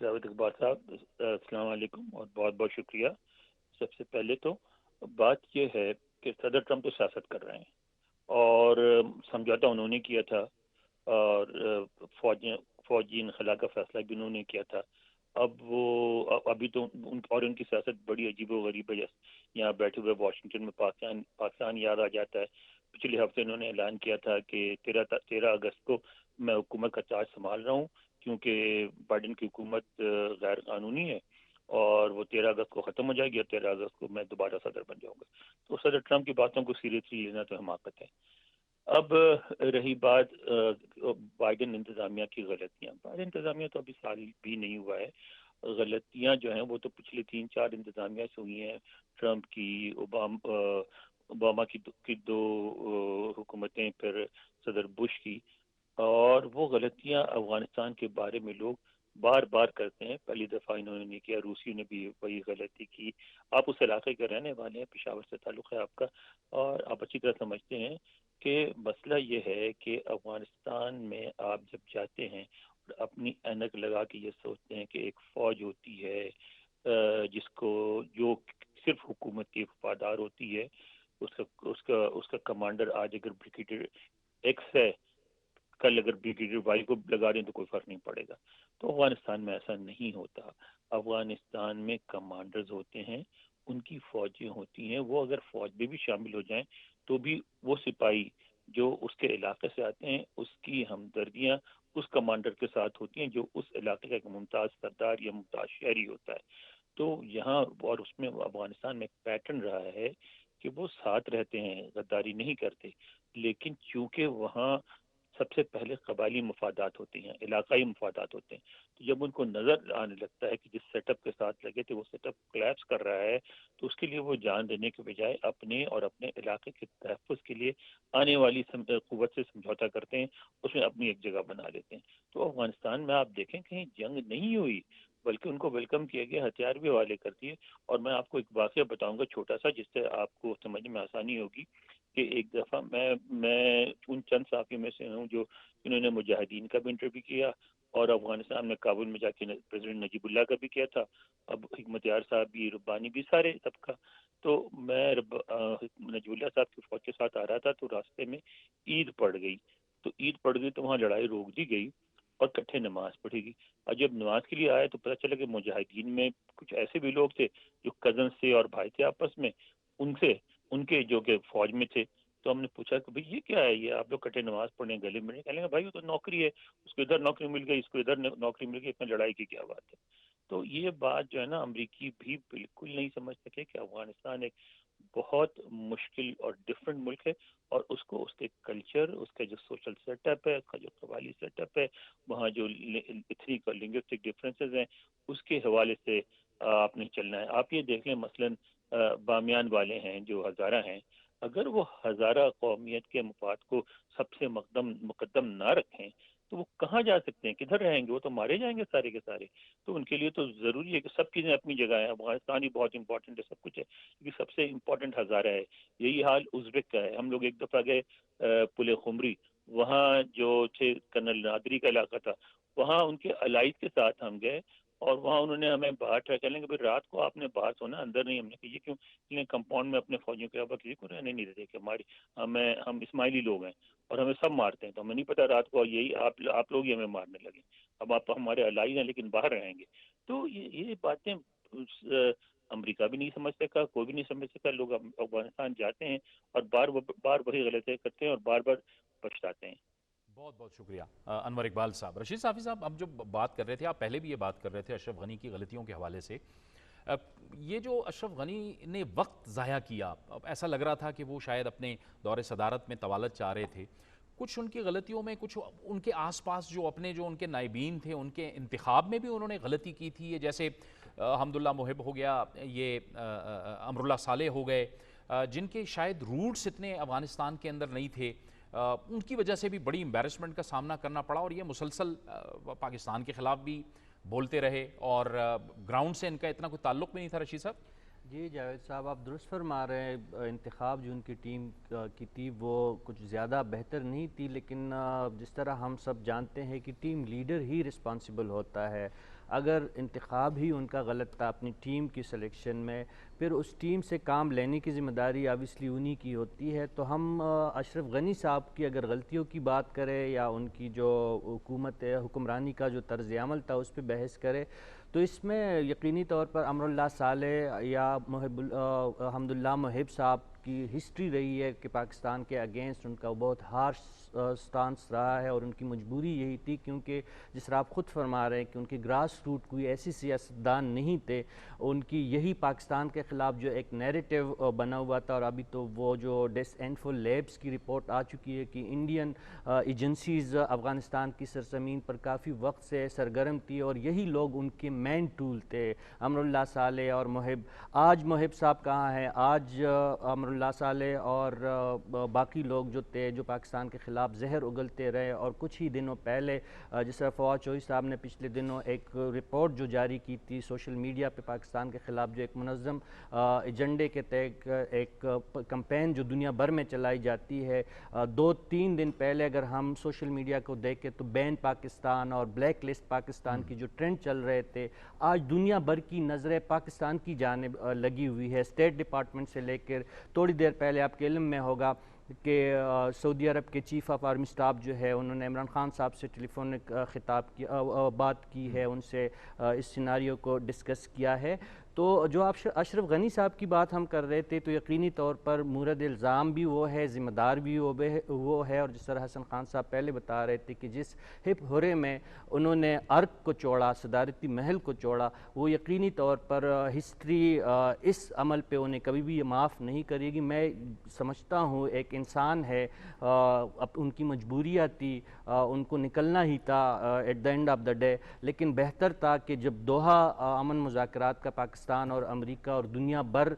جاوید اقبال صاحب السلام علیکم اور بہت بہت شکریہ. سب سے پہلے تو بات یہ ہے کہ صدر ٹرمپ تو سیاست کر رہے ہیں اور سمجھوتا انہوں نے کیا تھا اور فوجی انخلا کا فیصلہ بھی انہوں نے کیا تھا. اب وہ ابھی تو ان کی سیاست بڑی عجیب و غریب ہے. جیسے یہاں بیٹھے ہوئے واشنگٹن میں پاکستان یاد آ جاتا ہے. پچھلے ہفتے انہوں نے اعلان کیا تھا کہ 13 اگست کو میں حکومت کا چارج سنبھال رہا ہوں کیونکہ بائیڈن کی حکومت غیر قانونی ہے اور وہ 13 اگست کو ختم ہو جائے گی اور 13 اگست کو میں دوبارہ صدر بن جاؤں گا. تو صدر ٹرمپ کی باتوں کو سیریسلی لینا تو حماقت ہے. اب رہی بات بائیڈن انتظامیہ کی غلطیاں. بائیڈن انتظامیہ تو ابھی سال بھی نہیں ہوا ہے. غلطیاں جو ہیں وہ تو پچھلے 3-4 انتظامیہ سے ہوئی ہیں. ٹرمپ کی، اوباما کی 2 حکومتیں، پھر صدر بش کی. اور وہ غلطیاں افغانستان کے بارے میں لوگ بار بار کرتے ہیں. پہلی دفعہ انہوں نے نہیں کیا، روسیوں نے بھی وہی غلطی کی. آپ اس علاقے کے رہنے والے ہیں، پشاور سے تعلق ہے آپ کا، اور آپ اچھی طرح سمجھتے ہیں کہ مسئلہ یہ ہے کہ افغانستان میں آپ جب جاتے ہیں اور اپنی اینک لگا کے یہ سوچتے ہیں کہ ایک فوج ہوتی ہے جو صرف حکومت کی وفادار ہوتی ہے. اس کا کمانڈر آج اگر بریگیڈیئر ایکس ہے، کل اگر بریگیڈیئر وائی کو لگا دیں تو کوئی فرق نہیں پڑے گا. تو افغانستان میں ایسا نہیں ہوتا. افغانستان میں کمانڈرز ہوتے ہیں، ان کی فوجیں ہوتی ہیں. وہ اگر فوج میں بھی شامل ہو جائیں تو بھی وہ سپاہی جو اس کے علاقے سے آتے ہیں اس کی ہمدردیاں اس کمانڈر کے ساتھ ہوتی ہیں جو اس علاقے کا ایک ممتاز سردار یا ممتاز شہری ہوتا ہے. تو یہاں اور اس میں افغانستان میں ایک پیٹرن رہا ہے کہ وہ ساتھ رہتے ہیں، غداری نہیں کرتے. لیکن چونکہ وہاں سب سے پہلے قبائلی مفادات ہوتے ہیں، علاقائی مفادات ہوتے ہیں، تو جب ان کو نظر آنے لگتا ہے کہ جس سیٹ اپ کے ساتھ لگے تھے وہ سیٹ اپ کلیپس کر رہا ہے، تو اس کے لیے وہ جان دینے کے بجائے اپنے اور اپنے علاقے کے تحفظ کے لیے آنے والی قوت سے سمجھوتا کرتے ہیں، اس میں اپنی ایک جگہ بنا لیتے ہیں. تو افغانستان میں آپ دیکھیں کہیں جنگ نہیں ہوئی بلکہ ان کو ویلکم کیا گیا، ہتھیار بھی حوالے کر دیے. اور میں آپ کو ایک واقعہ بتاؤں گا چھوٹا سا جس سے آپ کو سمجھنے میں آسانی ہوگی کہ ایک دفعہ میں ان چند صحافیوں میں سے ہوں انہوں نے مجاہدین کا بھی انٹرویو کیا اور افغانستان میں کابل میں جا کے پریزیڈنٹ نجیب اللہ کا بھی کیا تھا. اب حکمت یار صاحب بھی، ربانی بھی، سارے سب کا. تو میں نجیب اللہ صاحب کی فوج کے ساتھ آ رہا تھا تو راستے میں عید پڑ گئی تو وہاں لڑائی روک دی گئی اور کٹھے نماز پڑھی گئی. اور جب نماز کے لیے آئے تو پتہ چلا کہ مجاہدین میں کچھ ایسے بھی لوگ تھے جو کزنس تھے اور بھائی تھے آپس میں، ان کے جو کہ فوج میں تھے. تو ہم نے پوچھا کہ بھئی یہ کیا ہے، یہ آپ لوگ کٹے نماز پڑھنے گلے ملے؟ کہنے لگا بھائی وہ تو نوکری ہے، اس کو ادھر نوکری مل گئی، اس کو ادھر نوکری مل گئی، اس میں لڑائی کی کیا بات ہے. تو یہ بات جو ہے نا امریکی بھی بالکل نہیں سمجھ سکے کہ افغانستان ایک بہت مشکل اور ڈفرینٹ ملک ہے اور اس کو اس کے کلچر، اس کا جو سوشل سیٹ اپ ہے، اس کا جو قبائلی سیٹ اپ ہے، وہاں جو ایتھنک اور لنگوسٹک ڈفرینسز ہیں اس کے حوالے سے آپ نے چلنا ہے. آپ یہ دیکھ لیں مثلاً بامیان والے ہیں جو ہزارہ ہیں، اگر وہ ہزارہ قومیت کے مفاد کو سب سے مقدم نہ رکھیں تو وہ کہاں جا سکتے ہیں، کدھر رہیں گے؟ وہ تو مارے جائیں گے سارے کے سارے. تو ان کے لیے تو ضروری ہے کہ سب چیزیں اپنی جگہ ہیں. افغانستان ہی بہت امپورٹنٹ ہے، سب کچھ ہے، کیونکہ سب سے امپورٹنٹ ہزارہ ہے. یہی حال ازبک کا ہے. ہم لوگ ایک دفعہ گئے پل خمری، وہاں جو تھے کرنل نادری کا علاقہ تھا، وہاں ان کے الائز کے ساتھ ہم گئے اور وہاں انہوں نے ہمیں باہر ٹھہر کر لیں کہ رات کو آپ نے باہر سونا، اندر نہیں. ہم نے کہا یہ کیوں؟ کمپاؤنڈ میں اپنے فوجیوں کے ابا کسی کو رہنے نہیں دیتے کہ ہم اسماعیلی لوگ ہیں اور ہمیں سب مارتے ہیں، تو ہمیں نہیں پتا رات کو یہی آپ لوگ ہی ہمیں مارنے لگے. اب آپ ہمارے الائز ہیں لیکن باہر رہیں گے. تو یہ باتیں امریکہ بھی نہیں سمجھ سکا، کوئی بھی نہیں سمجھ سکا. لوگ افغانستان جاتے ہیں اور بار وہی غلطیاں کرتے ہیں اور بار پچھتاتے ہیں. بہت بہت شکریہ انور اقبال صاحب. رشید صافی صاحب، اب جو بات کر رہے تھے، آپ پہلے بھی یہ بات کر رہے تھے اشرف غنی کی غلطیوں کے حوالے سے. یہ جو اشرف غنی نے وقت ضائع کیا، اب ایسا لگ رہا تھا کہ وہ شاید اپنے دور صدارت میں طوالت چاہ رہے تھے. کچھ ان کی غلطیوں میں، کچھ ان کے آس پاس جو ان کے نائبین تھے ان کے انتخاب میں بھی انہوں نے غلطی کی تھی. یہ جیسے حمداللہ محب ہو گیا، یہ امراللہ صالح ہو گئے، جن کے شاید روٹس اتنے افغانستان کے اندر نہیں تھے. ان کی وجہ سے بھی بڑی امبیرسمنٹ کا سامنا کرنا پڑا اور یہ مسلسل پاکستان کے خلاف بھی بولتے رہے اور گراؤنڈ سے ان کا اتنا کوئی تعلق بھی نہیں تھا. رشید صاحب جی جاوید صاحب، آپ درست فرما رہے ہیں. انتخاب جو ان کی ٹیم کی تھی وہ کچھ زیادہ بہتر نہیں تھی، لیکن جس طرح ہم سب جانتے ہیں کہ ٹیم لیڈر ہی رسپانسبل ہوتا ہے. اگر انتخاب ہی ان کا غلط تھا اپنی ٹیم کی سلیکشن میں، پھر اس ٹیم سے کام لینے کی ذمہ داری آبویسلی انہی کی ہوتی ہے. تو ہم اشرف غنی صاحب کی اگر غلطیوں کی بات کریں یا ان کی جو حکمرانی کا جو طرز عمل تھا اس پہ بحث کرے، تو اس میں یقینی طور پر امر اللہ صالح یا حمد اللہ محب صاحب کی ہسٹری رہی ہے کہ پاکستان کے اگینسٹ ان کا بہت ہارش سٹانس رہا ہے، اور ان کی مجبوری یہی تھی کیونکہ جس طرح آپ خود فرما رہے ہیں کہ ان کی گراس روٹ کوئی ایسی سیاستدان نہیں تھے. ان کی یہی پاکستان کے خلاف جو ایک نیریٹو بنا ہوا تھا، اور ابھی تو وہ جو ڈیس انفو لیبس کی رپورٹ آ چکی ہے کہ انڈین ایجنسیز افغانستان کی سرزمین پر کافی وقت سے سرگرم تھی، اور یہی لوگ ان کے مین ٹول تھے، امر اللہ صالح اور محب. آج محب صاحب کہاں ہیں؟ آج امر اللہ صالح اور باقی لوگ جو تھے جو پاکستان کے خلاف زہر اگلتے رہے. اور کچھ ہی دنوں پہلے جس طرح فواد چوہدری صاحب نے پچھلے دنوں ایک رپورٹ جو جاری کی تھی سوشل میڈیا پہ پاکستان کے خلاف، جو ایک منظم ایجنڈے کے تحت ایک کمپین جو دنیا بھر میں چلائی جاتی ہے، 2-3 دن پہلے اگر ہم سوشل میڈیا کو دیکھیں تو بین پاکستان اور بلیک لسٹ پاکستان کی جو ٹرینڈ چل رہے تھے، آج دنیا بھر کی نظریں پاکستان کی جانب لگی ہوئی ہے. اسٹیٹ ڈپارٹمنٹ سے لے کر تھوڑی دیر پہلے آپ کے علم میں ہوگا کہ سعودی عرب کے چیف آف آرمی اسٹاف جو ہے انہوں نے عمران خان صاحب سے ٹیلی فونک بات کی ہے، ان سے اس سیناریو کو ڈسکس کیا ہے. تو جو آپ اشرف غنی صاحب کی بات ہم کر رہے تھے، تو یقینی طور پر مورد الزام بھی وہ ہے، ذمہ دار بھی وہ ہے. اور جس طرح حسن خان صاحب پہلے بتا رہے تھے کہ جس ہپ ہورے میں انہوں نے ارک کو چھوڑا، صدارتی محل کو چھوڑا، وہ یقینی طور پر ہسٹری اس عمل پہ انہیں کبھی بھی یہ معاف نہیں کرے گی. میں سمجھتا ہوں ایک انسان ہے، ان کی مجبوریاں تھی، ان کو نکلنا ہی تھا at the end of the day. لیکن بہتر تھا کہ جب دوحہ امن مذاکرات کا پاکستان اور امریکہ اور دنیا بھر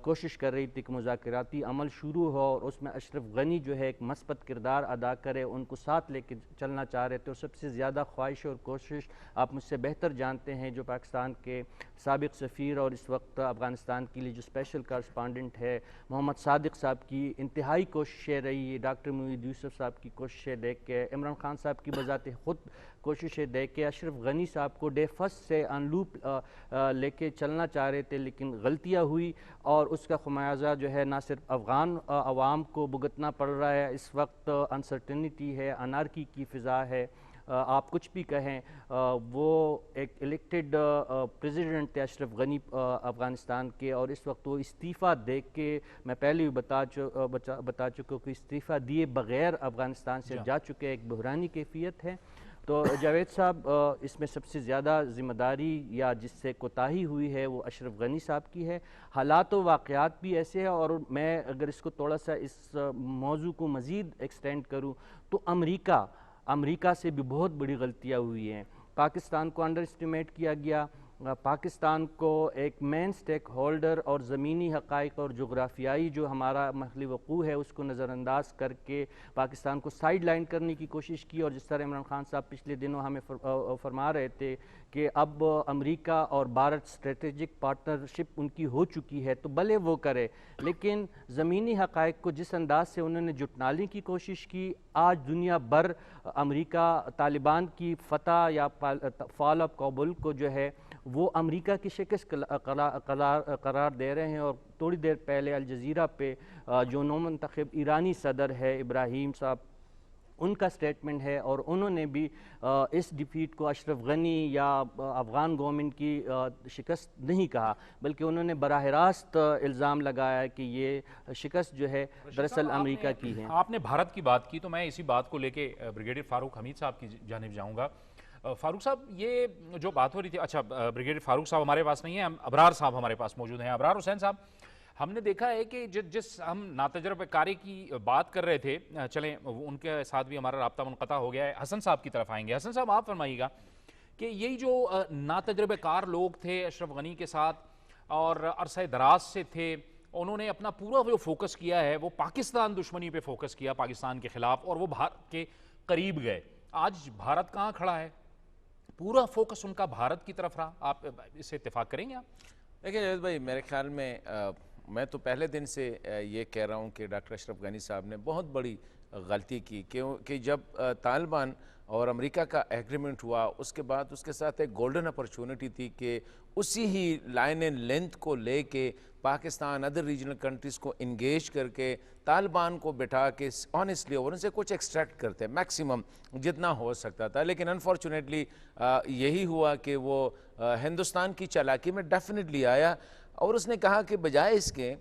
کوشش کر رہی تھی کہ مذاکراتی عمل شروع ہو، اور اس میں اشرف غنی جو ہے ایک مثبت کردار ادا کرے، ان کو ساتھ لے کے چلنا چاہ رہے تھے. اور سب سے زیادہ خواہش اور کوشش آپ مجھ سے بہتر جانتے ہیں، جو پاکستان کے سابق سفیر اور اس وقت افغانستان کے لیے جو اسپیشل کارسپانڈنٹ ہے محمد صادق صاحب کی انتہائی کوششیں رہی، ڈاکٹر معید یوسف صاحب کی کوششیں دیکھ کے، عمران خان صاحب کی بذات خود کوششیں دیکھ کے، اشرف غنی صاحب کو ڈے فرسٹ سے ان لوپ لے کے چلنا چاہ رہے تھے، لیکن غلطیاں ہوئی اور اس کا خمیازہ جو ہے نہ صرف افغان عوام کو بھگتنا پڑ رہا ہے. اس وقت انسرٹنٹی ہے، انارکی کی فضا ہے، آپ کچھ بھی کہیں. وہ ایک الیکٹڈ پریزیڈنٹ تھے اشرف غنی افغانستان کے، اور اس وقت وہ استعفیٰ دے کے، میں پہلے بھی بتا چکا کہ استعفیٰ دیے بغیر افغانستان سے جا چکے، ایک بحرانی کیفیت ہے. تو جاوید صاحب، اس میں سب سے زیادہ ذمہ داری یا جس سے کوتاہی ہوئی ہے وہ اشرف غنی صاحب کی ہے. حالات و واقعات بھی ایسے ہیں، اور میں اگر اس کو تھوڑا سا اس موضوع کو مزید ایکسٹینڈ کروں تو امریکہ سے بھی بہت بڑی غلطیاں ہوئی ہیں. پاکستان کو انڈر اسٹیمیٹ کیا گیا، پاکستان کو ایک مین سٹیک ہولڈر اور زمینی حقائق اور جغرافیائی جو ہمارا محل وقوع ہے اس کو نظر انداز کر کے پاکستان کو سائیڈ لائن کرنے کی کوشش کی. اور جس طرح عمران خان صاحب پچھلے دنوں ہمیں فرما رہے تھے کہ اب امریکہ اور بھارت اسٹریٹجک پارٹنرشپ ان کی ہو چکی ہے، تو بھلے وہ کرے، لیکن زمینی حقائق کو جس انداز سے انہوں نے جٹلانے کی کوشش کی، آج دنیا بھر امریکہ طالبان کی فتح یا فال آف کابل کو جو ہے وہ امریکہ کی شکست قرار دے رہے ہیں. اور تھوڑی دیر پہلے الجزیرہ پہ جو نو منتخب ایرانی صدر ہے ابراہیم صاحب، ان کا سٹیٹمنٹ ہے، اور انہوں نے بھی اس ڈیفیٹ کو اشرف غنی یا افغان گورنمنٹ کی شکست نہیں کہا، بلکہ انہوں نے براہ راست الزام لگایا کہ یہ شکست جو ہے دراصل امریکہ کی ہے. آپ نے بھارت کی بات کی تو میں اسی بات کو لے کے بریگیڈیئر فاروق حمید صاحب کی جانب جاؤں گا. فاروق صاحب، یہ جو بات ہو رہی تھی، اچھا بریگیڈیئر فاروق صاحب ہمارے پاس نہیں ہیں، ابرار صاحب ہمارے پاس موجود ہیں. ابرار حسین صاحب، ہم نے دیکھا ہے کہ جس ہم ناتجربہ کاری کی بات کر رہے تھے، چلیں ان کے ساتھ بھی ہمارا رابطہ منقطع ہو گیا ہے. حسن صاحب کی طرف آئیں گے. حسن صاحب، آپ فرمائیے گا کہ یہی جو ناتجربہ کار لوگ تھے اشرف غنی کے ساتھ اور عرصہ دراز سے تھے، انہوں نے اپنا پورا جو فوکس کیا ہے وہ پاکستان دشمنی پہ فوکس کیا، پاکستان کے خلاف، اور وہ بھارت کے قریب گئے. آج بھارت کہاں کھڑا ہے؟ پورا فوکس ان کا بھارت کی طرف رہا. آپ اس سے اتفاق کریں گے؟ آپ دیکھیں جاوید بھائی، میرے خیال میں تو پہلے دن سے یہ کہہ رہا ہوں کہ ڈاکٹر اشرف غنی صاحب نے بہت بڑی غلطی کی، کہ جب طالبان اور امریکہ کا ایگریمنٹ ہوا، اس کے بعد اس کے ساتھ ایک گولڈن اپرچونٹی تھی کہ اسی ہی لائن اینڈ لینتھ کو لے کے پاکستان ادر ریجنل کنٹریز کو انگیج کر کے طالبان کو بٹھا کے آنیسٹلی اور ان سے کچھ ایکسٹریکٹ کرتے میکسیمم جتنا ہو سکتا تھا. لیکن انفارچونیٹلی یہی ہوا کہ وہ ہندوستان کی چالاکی میں ڈیفینیٹلی آیا اور اس نے کہا کہ بجائے اس کے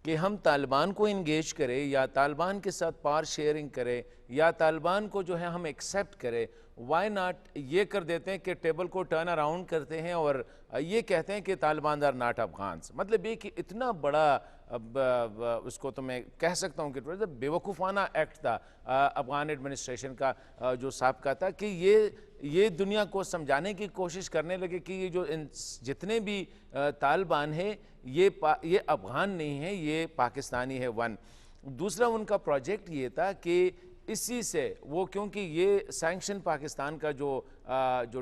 کہ ہم طالبان کو انگیج کریں یا طالبان کے ساتھ پاور شیئرنگ کریں یا طالبان کو جو ہے ہم ایکسیپٹ کریں، وائی ناٹ یہ کر دیتے ہیں کہ ٹیبل کو ٹرن اراؤنڈ کرتے ہیں اور یہ کہتے ہیں کہ طالبان آر ناٹ افغانس. مطلب یہ کہ اتنا بڑا اس کو تو میں کہہ سکتا ہوں کہ بے وقوفانہ ایکٹ تھا افغان ایڈمنسٹریشن کا جو سابقہ تھا کہ یہ دنیا کو سمجھانے کی کوشش کرنے لگے کہ یہ جو جتنے بھی طالبان ہیں یہ افغان نہیں ہیں، یہ پاکستانی ہے. دوسرا ان کا پروجیکٹ یہ تھا کہ اسی سے وہ کیونکہ یہ سینکشن پاکستان کا جو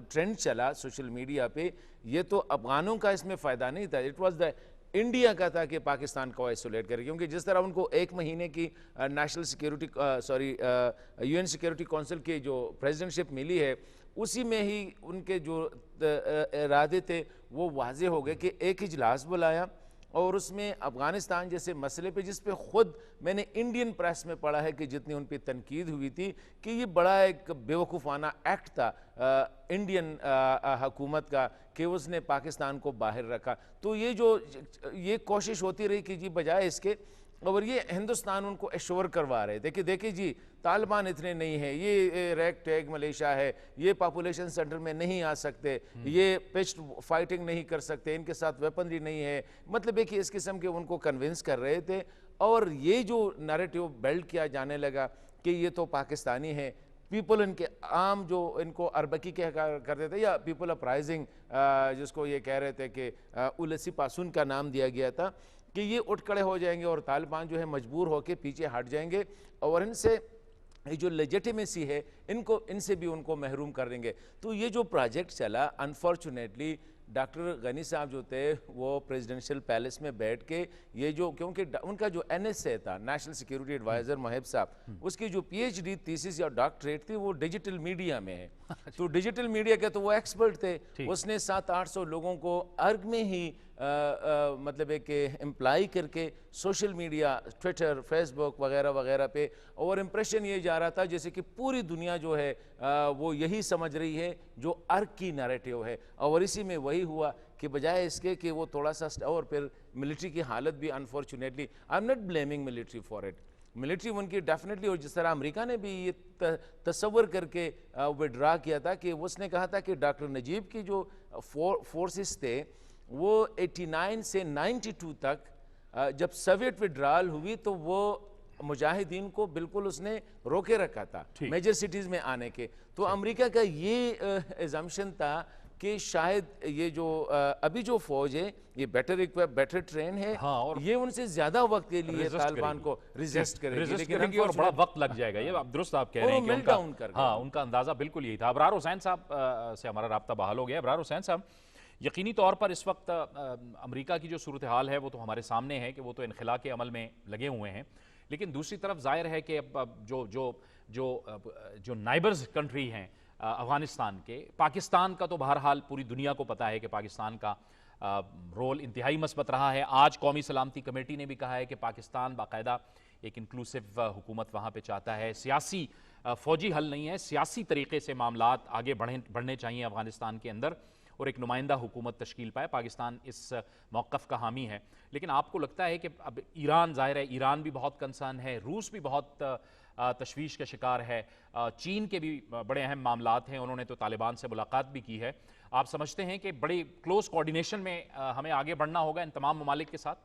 ٹرینڈ چلا سوشل میڈیا پہ، یہ تو افغانوں کا اس میں فائدہ نہیں تھا، اٹ واز دا انڈیا کا تھا کہ پاکستان کو آئسولیٹ کرے. کیونکہ جس طرح ان کو 1 مہینے کی national security U N security council کی جو پریزیڈنٹشپ ملی ہے، اسی میں ہی ان کے جو ارادے تھے وہ واضح ہو گئے کہ ایک اجلاس بلایا اور اس میں افغانستان جیسے مسئلے پہ جس پہ خود میں نے انڈین پریس میں پڑھا ہے کہ جتنی ان پہ تنقید ہوئی تھی کہ یہ بڑا ایک بیوقوفانہ ایکٹ تھا انڈین حکومت کا کہ اس نے پاکستان کو باہر رکھا. تو یہ کوشش ہوتی رہی کہ جی بجائے اس کے، اور یہ ہندوستان ان کو ایشور کروا رہے تھے کہ دیکھیں جی طالبان اتنے نہیں ہیں، یہ ریک ٹیگ ملیشیا ہے، یہ پاپولیشن سینٹر میں نہیں آ سکتے، یہ پچڈ فائٹنگ نہیں کر سکتے، ان کے ساتھ ویپنری نہیں ہے. مطلب ہے کہ اس قسم کے ان کو کنونس کر رہے تھے اور یہ جو نیریٹیو بیلڈ کیا جانے لگا کہ یہ تو پاکستانی ہے. پیپل ان کے عام جو ان کو اربکی کرتے تھے یا پیپل اپرائزنگ جس کو یہ کہہ رہے تھے کہ اولسی پاسون کا نام دیا گیا تھا کہ یہ اٹھ کھڑے ہو جائیں گے اور طالبان جو ہے مجبور ہو کے پیچھے ہٹ جائیں گے اور ان سے جو لیجیٹیمیسی ہے ان سے بھی ان کو محروم کر دیں گے. تو یہ جو پروجیکٹ چلا انفارچونیٹلی ڈاکٹر غنی صاحب جو تھے وہ پریزیڈنشل پیلس میں بیٹھ کے یہ جو کیونکہ ان کا جو NSA تھا نیشنل سیکیورٹی ایڈوائزر محب صاحب، اس کی جو PhD تھیسس یا ڈاکٹریٹ تھی وہ ڈیجیٹل میڈیا میں ہے. تو ڈیجیٹل میڈیا کے تو وہ ایکسپرٹ تھے. اس نے 700-800 لوگوں کو ارگ میں ہی مطلب ہے کہ امپلائی کر کے سوشل میڈیا ٹویٹر فیس بک وغیرہ وغیرہ پہ، اور امپریشن یہ جا رہا تھا جیسے کہ پوری دنیا جو ہے وہ یہی سمجھ رہی ہے جو ارگ کی نیریٹیو ہے. اور اسی میں وہی ہوا کہ بجائے اس کے کہ وہ تھوڑا سا اور پھر ملٹری کی حالت بھی unfortunately I am not blaming military for it, military ان کی ڈیفینیٹلی، اور جس طرح امریکہ نے بھی یہ تصور کر کے وڈرا کیا تھا کہ اس نے کہا تھا کہ ڈاکٹر نجیب کی جو فورسز تھے وہ 89 سے 92 تک جب سوویٹ وڈرال ہوئی تو وہ مجاہدین کو بالکل اس نے روکے رکھا تھا میجر سٹیز میں آنے کے. تو امریکہ کا یہ ایزمپشن تھا کہ شاید یہ جو ابھی جو فوج ہے یہ بیٹر ٹرین ہے، یہ ان سے زیادہ وقت کے لیے طالبان کو ریزسٹ کرے گی، لیکن اور بڑا وقت لگ جائے گا. یہ آپ درست آپ کہہ رہے ہیں کہ ان کا اندازہ بالکل یہی تھا. ابرار حسین صاحب سے ہمارا رابطہ بحال ہو گیا. ابرار حسین صاحب، یقینی طور پر اس وقت امریکہ کی جو صورتحال ہے وہ تو ہمارے سامنے ہے کہ وہ تو انخلا کے عمل میں لگے ہوئے ہیں، لیکن دوسری طرف ظاہر ہے کہ جو نائبرز کنٹری ہیں افغانستان کے، پاکستان کا تو بہرحال پوری دنیا کو پتہ ہے کہ پاکستان کا رول انتہائی مثبت رہا ہے. آج قومی سلامتی کمیٹی نے بھی کہا ہے کہ پاکستان باقاعدہ ایک انکلوسو حکومت وہاں پہ چاہتا ہے. سیاسی فوجی حل نہیں ہے، سیاسی طریقے سے معاملات آگے بڑھنے چاہیے افغانستان کے اندر اور ایک نمائندہ حکومت تشکیل پائے. پاکستان اس موقف کا حامی ہے. لیکن آپ کو لگتا ہے کہ اب ایران، ظاہر ہے ایران بھی بہت کنسرن ہے، روس بھی بہت تشویش کا شکار ہے، چین کے بھی بڑے اہم معاملات ہیں، انہوں نے تو طالبان سے ملاقات بھی کی ہے. آپ سمجھتے ہیں کہ بڑی کلوز کوارڈینیشن میں ہمیں آگے بڑھنا ہوگا ان تمام ممالک کے ساتھ؟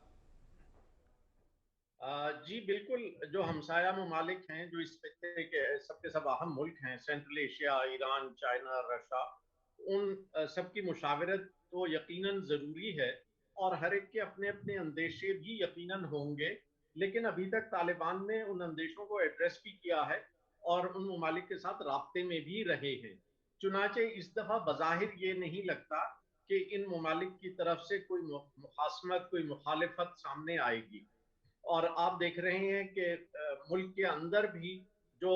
جی بالکل، جو ہمسایہ ممالک ہیں جو اس خطے کے سب کے سب اہم ملک ہیں، central Asia, Iran, China, Russia, ان سب کی مشاورت تو یقیناً ضروری ہے اور ہر ایک کے اپنے اپنے اندیشے بھی یقیناً ہوں گے. لیکن ابھی تک طالبان نے ان اندیشوں کو ایڈریس بھی کیا ہے اور ان ممالک کے ساتھ رابطے میں بھی رہے ہیں. چنانچہ اس دفعہ بظاہر یہ نہیں لگتا کہ ان ممالک کی طرف سے کوئی مخاصمت، کوئی مخالفت سامنے آئے گی. اور آپ دیکھ رہے ہیں کہ ملک کے اندر بھی جو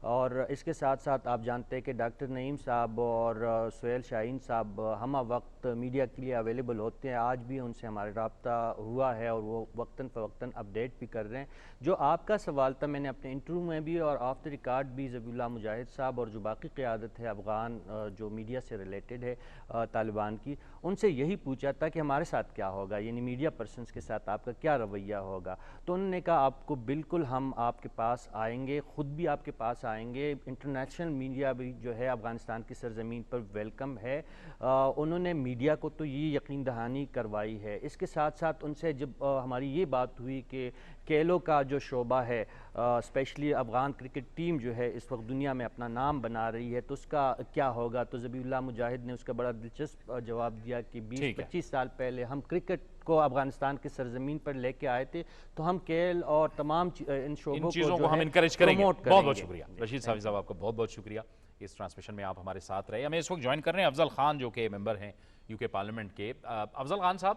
اور اس کے ساتھ ساتھ آپ جانتے ہیں کہ ڈاکٹر نعیم صاحب اور سہیل شاہین صاحب ہمہ وقت میڈیا کے لیے اویلیبل ہوتے ہیں. آج بھی ان سے ہمارا رابطہ ہوا ہے اور وہ وقتاً فوقتاً اپڈیٹ بھی کر رہے ہیں. جو آپ کا سوال تھا میں نے اپنے انٹرویو میں بھی اور آف دی ریکارڈ بھی ذبیح اللہ مجاہد صاحب اور جو باقی قیادت ہے افغان جو میڈیا سے ریلیٹڈ ہے طالبان کی, ان سے یہی پوچھا تھا کہ ہمارے ساتھ کیا ہوگا, یعنی میڈیا پرسنس کے ساتھ آپ کا کیا رویہ ہوگا. تو انہوں نے کہا آپ کو بالکل ہم آپ کے پاس آئیں گے, خود بھی آپ کے پاس آئیں گے, انٹرنیشنل میڈیا بھی جو ہے افغانستان کی سرزمین پر ویلکم ہے. انہوں نے میڈیا کو تو یہ یقین دہانی کروائی ہے. اس کے ساتھ ساتھ ان سے جب ہماری یہ بات ہوئی کہ کھیلوں کا جو شعبہ ہے اسپیشلی افغان کرکٹ ٹیم جو ہے اس وقت دنیا میں اپنا نام بنا رہی ہے, تو اس کا کیا ہوگا, تو ذبیح اللہ مجاہد نے اس کا بڑا دلچسپ جواب دیا کہ 20-25 سال پہلے ہم کرکٹ کو افغانستان کی سرزمین پر لے کے آئے تھے, تو ہم کھیل اور تمام ان شعبوں کو ہم انکریج کریں گے. بہت بہت شکریہ رشید صافی صاحب, آپ کا بہت بہت شکریہ اس ٹرانسمیشن میں آپ ہمارے ساتھ رہے. ہمیں اس وقت جوائن کر رہے ہیں افضل خان جو کہ ممبر ہیں یو کے پارلیمنٹ کے. افضل خان صاحب,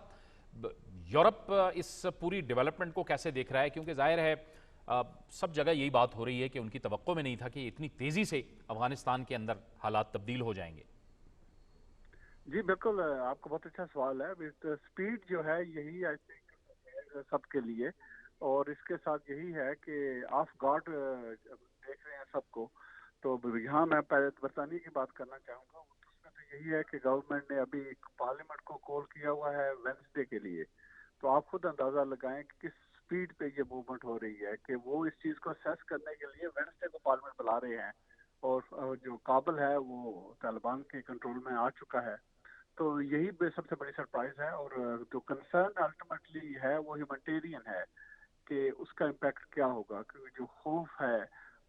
یورپ اس پوری ڈیولپمنٹ کو کیسے دیکھ رہا ہے, کیونکہ ظاہر ہے سب جگہ یہی بات ہو رہی ہے کہ ان کی توقع میں نہیں تھا کہ اتنی تیزی سے افغانستان کے اندر حالات تبدیل ہو جائیں گے. جی بالکل, آپ کا بہت اچھا سوال ہے. سپیڈ جو ہے یہی آئی تھنک سب کے لیے, اور اس کے ساتھ یہی ہے کہ آف گارڈ دیکھ رہے ہیں سب کو. تو یہاں میں پہلے برطانیہ کی بات کرنا چاہوں گا. اس میں تو یہی ہے کہ گورنمنٹ نے ابھی پارلیمنٹ کو کال کیا ہوا ہے وینسڈے کے لیے. تو آپ خود اندازہ لگائیں کہ کس سپیڈ پہ یہ موومنٹ ہو رہی ہے, کہ وہ اس چیز کو اسیس کرنے کے لیے وینسڈے کو پارلیمنٹ بلا رہے ہیں, اور جو کابل ہے وہ طالبان کے کنٹرول میں آ چکا ہے. تو یہی سب سے بڑی سرپرائز ہے. اور جو کنسرن الٹیمیٹلی ہے وہ ہیومینٹیرین ہے کہ اس کا امپیکٹ کیا ہوگا, کیونکہ جو خوف ہے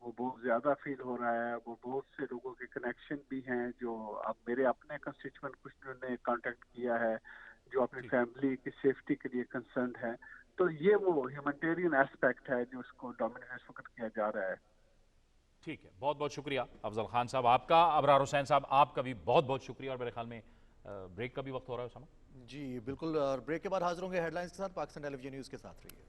وہ بہت زیادہ فیل ہو رہا ہے. وہ بہت سے لوگوں کے کنیکشن بھی ہیں جو اب میرے اپنے کنسٹیچوئنٹ کچھ نے کانٹیکٹ کیا ہے جو اپنی فیملی کی سیفٹی کے لیے کنسرنڈ ہے. تو یہ وہ ہیومینٹیرین ایسپیکٹ ہے جو اس کو ڈومینیٹ اس وقت کیا جا رہا ہے. ٹھیک ہے, بہت بہت شکریہ افضل خان صاحب آپ کا. ابرار حسین صاحب آپ کا بھی بہت بہت شکریہ, اور میرے خیال میں بریک کا بھی وقت ہو رہا ہے اسامہ. جی بالکل, اور بریک کے بعد حاضر ہوں گے ہیڈ لائنز کے ساتھ. پاکستان ٹیلی ویژن نیوز کے ساتھ رہیے.